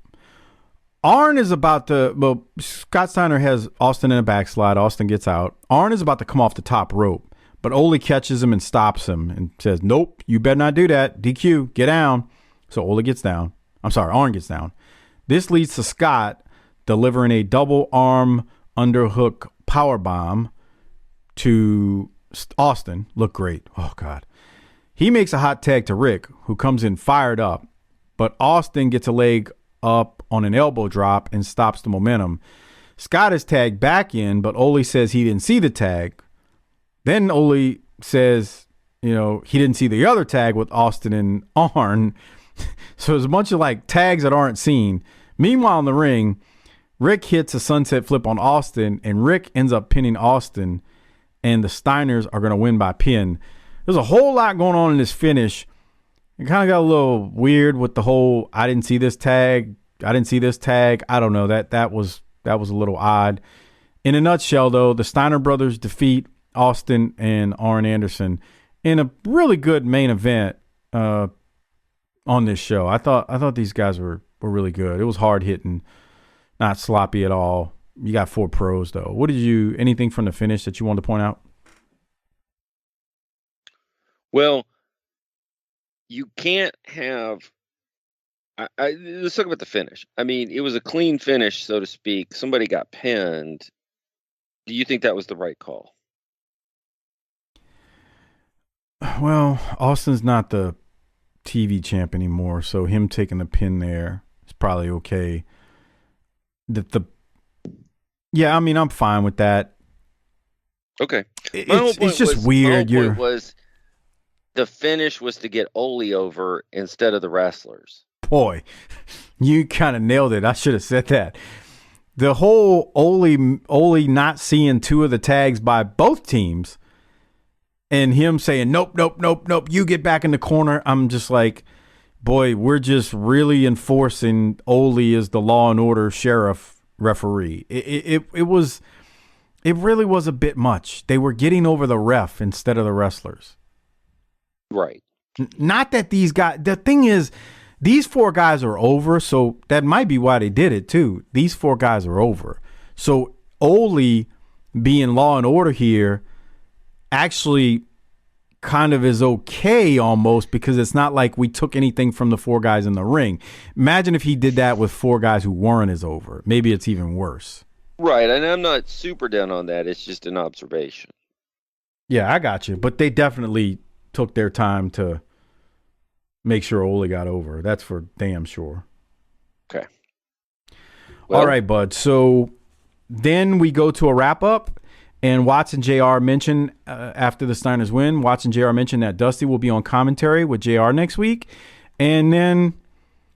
Arn is about to, well, Scott Steiner has Austin in a backslide. Austin gets out. Arn is about to come off the top rope, but Ole catches him and stops him and says, nope, you better not do that. DQ, get down. So Ole gets down. I'm sorry, Arn gets down. This leads to Scott delivering a double arm underhook powerbomb to Austin. Look great. Oh, God. He makes a hot tag to Rick, who comes in fired up, but Austin gets a leg up on an elbow drop and stops the momentum. Scott is tagged back in, but Ole says he didn't see the tag. Then Ole says, he didn't see the other tag with Austin and Arn. So there's a bunch of like tags that aren't seen. Meanwhile, in the ring, Rick hits a sunset flip on Austin, and Rick ends up pinning Austin, and the Steiners are going to win by pin. There's a whole lot going on in this finish. It kind of got a little weird with the whole I didn't see this tag. I don't know. That was a little odd. In a nutshell, though, the Steiner brothers defeat Austin and Arn Anderson in a really good main event on this show. I thought these guys were really good. It was hard hitting, not sloppy at all. You got 4 pros though. Anything from the finish that you wanted to point out? Well, you can't have. Let's talk about the finish. I mean, it was a clean finish, so to speak. Somebody got pinned. Do you think that was the right call? Well, Austin's not the TV champ anymore, so him taking the pin there is probably okay. Yeah, I mean, I'm fine with that. Okay. It's just weird. My whole point was the finish was to get Ole over instead of the wrestlers. Boy, you kind of nailed it. I should have said that. The whole Ole not seeing 2 of the tags by both teams and him saying, nope, you get back in the corner. I'm just like, boy, we're just really enforcing Ole as the law and order sheriff referee. It really was a bit much. They were getting over the ref instead of the wrestlers. Right. Not that these guys, the thing is, these 4 guys are over, so that might be why they did it too. These 4 guys are over. So Ole being law and order here actually kind of is okay almost, because it's not like we took anything from the 4 guys in the ring. Imagine if he did that with 4 guys who weren't as over. Maybe it's even worse. Right, and I'm not super down on that. It's just an observation. Yeah, I got you. But they definitely took their time to make sure Ole got over. That's for damn sure. Okay. Well, all right, bud. So then we go to a wrap-up, and Watts and JR mention, after the Steiners win, Watts and JR mention that Dusty will be on commentary with JR next week. And then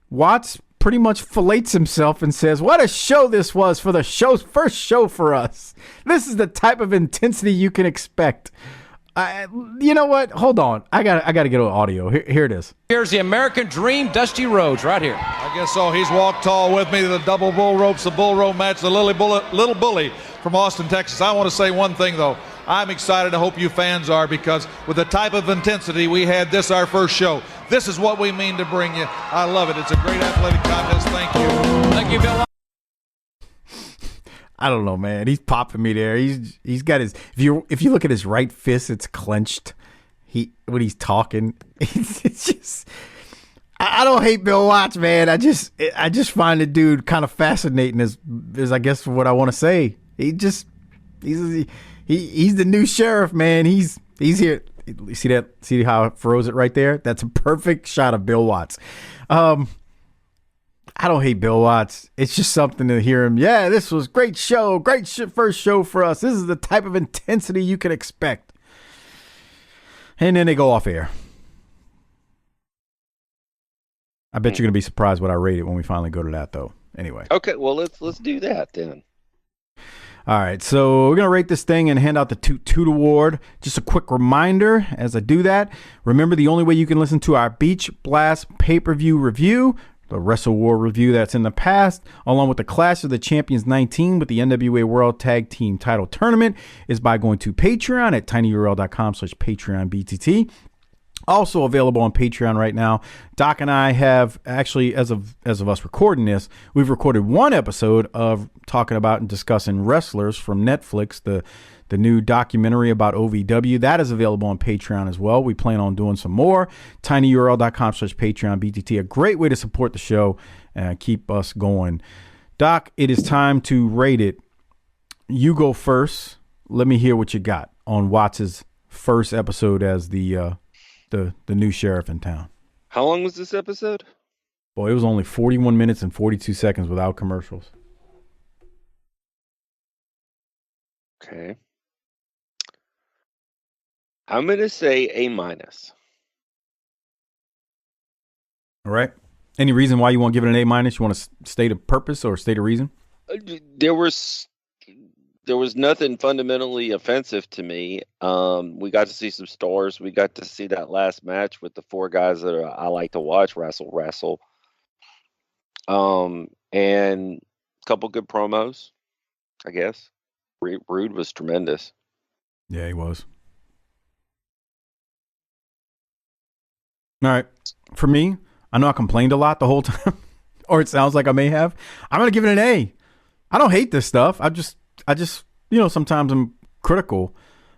Watts pretty much fillets himself and says, what a show this was for the first show for us. This is the type of intensity you can expect. You know what? Hold on. I got to get an audio. Here it is. Here's the American Dream, Dusty Rhodes, right here. I guess so. He's walked tall with me. The double bull ropes, the bull rope match, the little bully from Austin, Texas. I want to say one thing, though. I'm excited. I hope you fans are, because with the type of intensity we had this, our first show, this is what we mean to bring you. I love it. It's a great athletic contest. Thank you. Thank you, Bill. I don't know, man. He's popping me there. He's got his. If you look at his right fist, it's clenched. When he's talking, it's just. I don't hate Bill Watts, man. I just find the dude kind of fascinating. Is I guess what I want to say. He's the new sheriff, man. He's here. See that? See how it froze it right there? That's a perfect shot of Bill Watts. I don't hate Bill Watts. It's just something to hear him. Yeah, this was great show. Great first show for us. This is the type of intensity you can expect. And then they go off air. I bet you're going to be surprised what I rate it when we finally go to that, though. Anyway. Okay, well, let's do that then. All right, so we're going to rate this thing and hand out the Toot Toot Award. Just a quick reminder as I do that. Remember, the only way you can listen to our Beach Blast pay-per-view review, the Wrestle War review that's in the past, along with the Clash of the Champions 19 with the NWA World Tag Team Title Tournament, is by going to Patreon at tinyurl.com/PatreonBTT. Also available on Patreon right now. Doc and I have actually, as of us recording this, we've recorded one episode of talking about and discussing Wrestlers from Netflix, the new documentary about OVW. That is available on Patreon as well. We plan on doing some more. tinyurl.com/PatreonBTT, a great way to support the show and keep us going. Doc, it is time to rate it. You go first. Let me hear what you got on Watts' first episode as the new sheriff in town. How long was this episode? Boy, it was only 41 minutes and 42 seconds without commercials. Okay. I'm going to say A-. All right. Any reason why you won't give it an A-? You want to state a purpose or state a reason? There was nothing fundamentally offensive to me. We got to see some stars. We got to see that last match with the four guys that I like to watch wrestle. And a couple good promos, I guess. Rude was tremendous. Yeah, he was. All right. For me, I know I complained a lot the whole time, or it sounds like I may have. I'm going to give it an A. I don't hate this stuff. I just, sometimes I'm critical.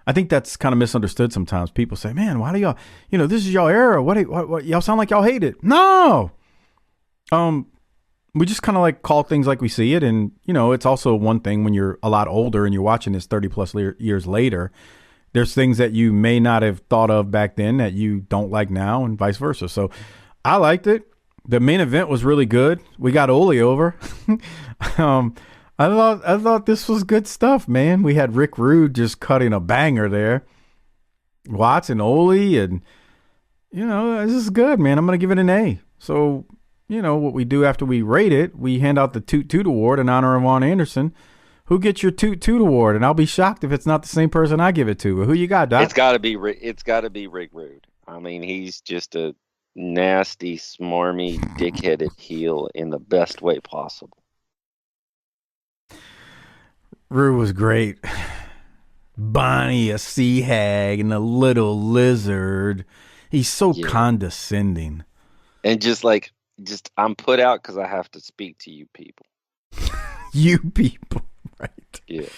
I think that's kind of misunderstood sometimes. People say, man, why do y'all, this is y'all era. What y'all sound like y'all hate it. No. We just kind of like call things like we see it. And, it's also one thing when you're a lot older and you're watching this 30 plus years later, there's things that you may not have thought of back then that you don't like now and vice versa. So I liked it. The main event was really good. We got Ole over. I thought this was good stuff, man. We had Rick Rude just cutting a banger there. Watts and Ole, and this is good, man. I'm gonna give it an A. So, what we do after we rate it, we hand out the Toot Toot Award in honor of Arn Anderson. Who gets your Toot Toot Award? And I'll be shocked if it's not the same person I give it to. Who you got, Doc? It's got to be Rick Rude. I mean, he's just a nasty, smarmy, dick-headed heel in the best way possible. Rude was great. Bonnie, a sea hag, and a little lizard. He's so condescending. And I'm put out because I have to speak to you people. You people, right? Yeah.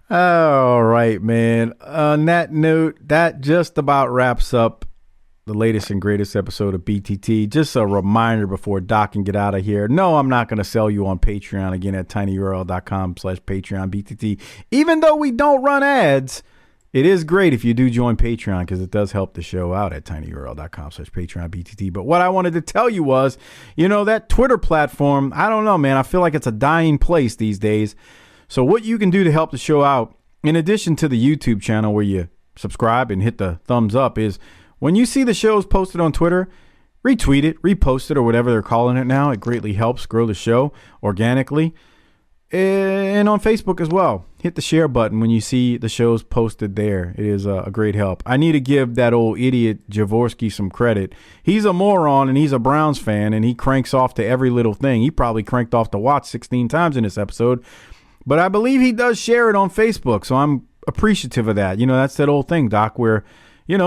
All right, man. On that note, that just about wraps up the latest and greatest episode of BTT. Just a reminder before Doc can get out of here. No, I'm not going to sell you on Patreon again at tinyurl.com/PatreonBTT. Even though we don't run ads, it is great if you do join Patreon because it does help the show out at tinyurl.com/PatreonBTT. But what I wanted to tell you was, that Twitter platform, I don't know, man. I feel like it's a dying place these days. So what you can do to help the show out, in addition to the YouTube channel where you subscribe and hit the thumbs up, is when you see the shows posted on Twitter, retweet it, repost it, or whatever they're calling it now. It greatly helps grow the show organically. And on Facebook as well. Hit the share button when you see the shows posted there. It is a great help. I need to give that old idiot Jaworski some credit. He's a moron and he's a Browns fan and he cranks off to every little thing. He probably cranked off to watch 16 times in this episode. But I believe he does share it on Facebook, so I'm appreciative of that. That's that old thing, Doc, where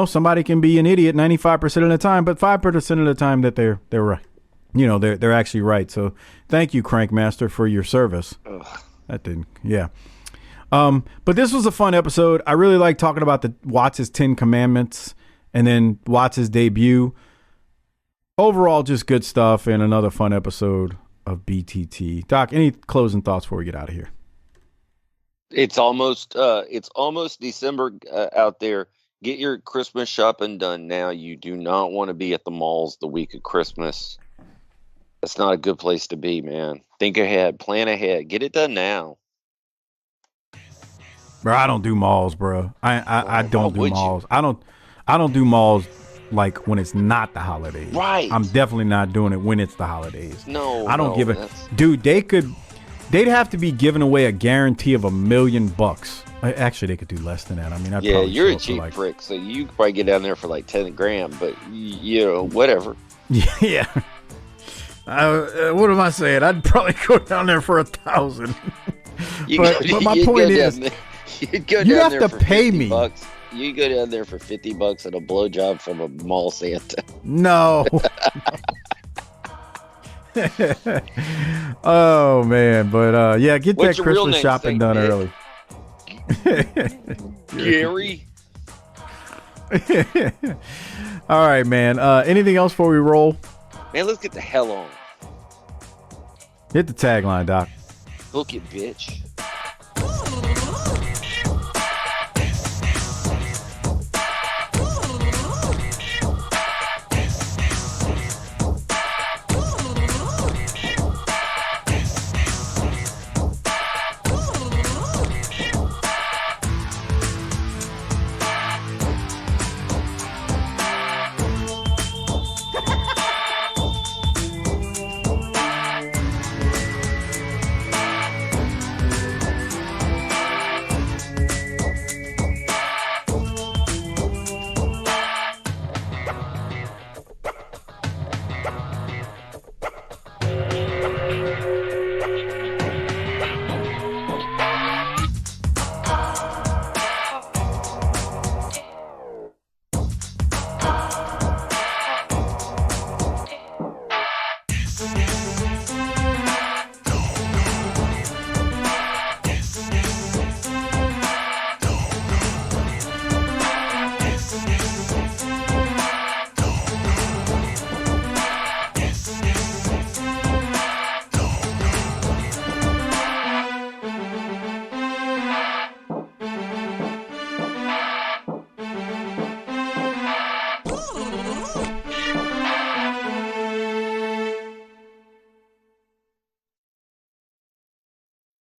somebody can be an idiot 95% of the time, but 5% of the time that they're right. They're actually right. So thank you, Crankmaster, for your service. Ugh. That didn't, yeah. But this was a fun episode. I really like talking about the Watts' 10 Commandments and then Watts' debut. Overall, just good stuff and another fun episode of BTT. Doc, any closing thoughts before we get out of here? It's almost December out there. Get your Christmas shopping done now. You do not want to be at the malls the week of Christmas. That's not a good place to be, man. Think ahead, plan ahead, get it done now. Bro, I don't do malls, bro. I don't do malls. I don't do malls like when it's not the holidays. Right. I'm definitely not doing it when it's the holidays. No. I don't give a dude. They could They'd have to be giving away a guarantee of $1 million. Actually, they could do less than that. I mean, you're a cheap prick, so you could probably get down there for like 10 grand, but whatever. Yeah. What am I saying? I'd probably go down there for 1,000. But my point is, you have to pay me. Bucks. You go down there for $50 and a blowjob from a mall Santa. No. Oh man, but get What's that Christmas shopping done early. Gary. All right, man. Anything else before we roll? Man, let's get the hell on. Hit the tagline, Doc. Book it, bitch.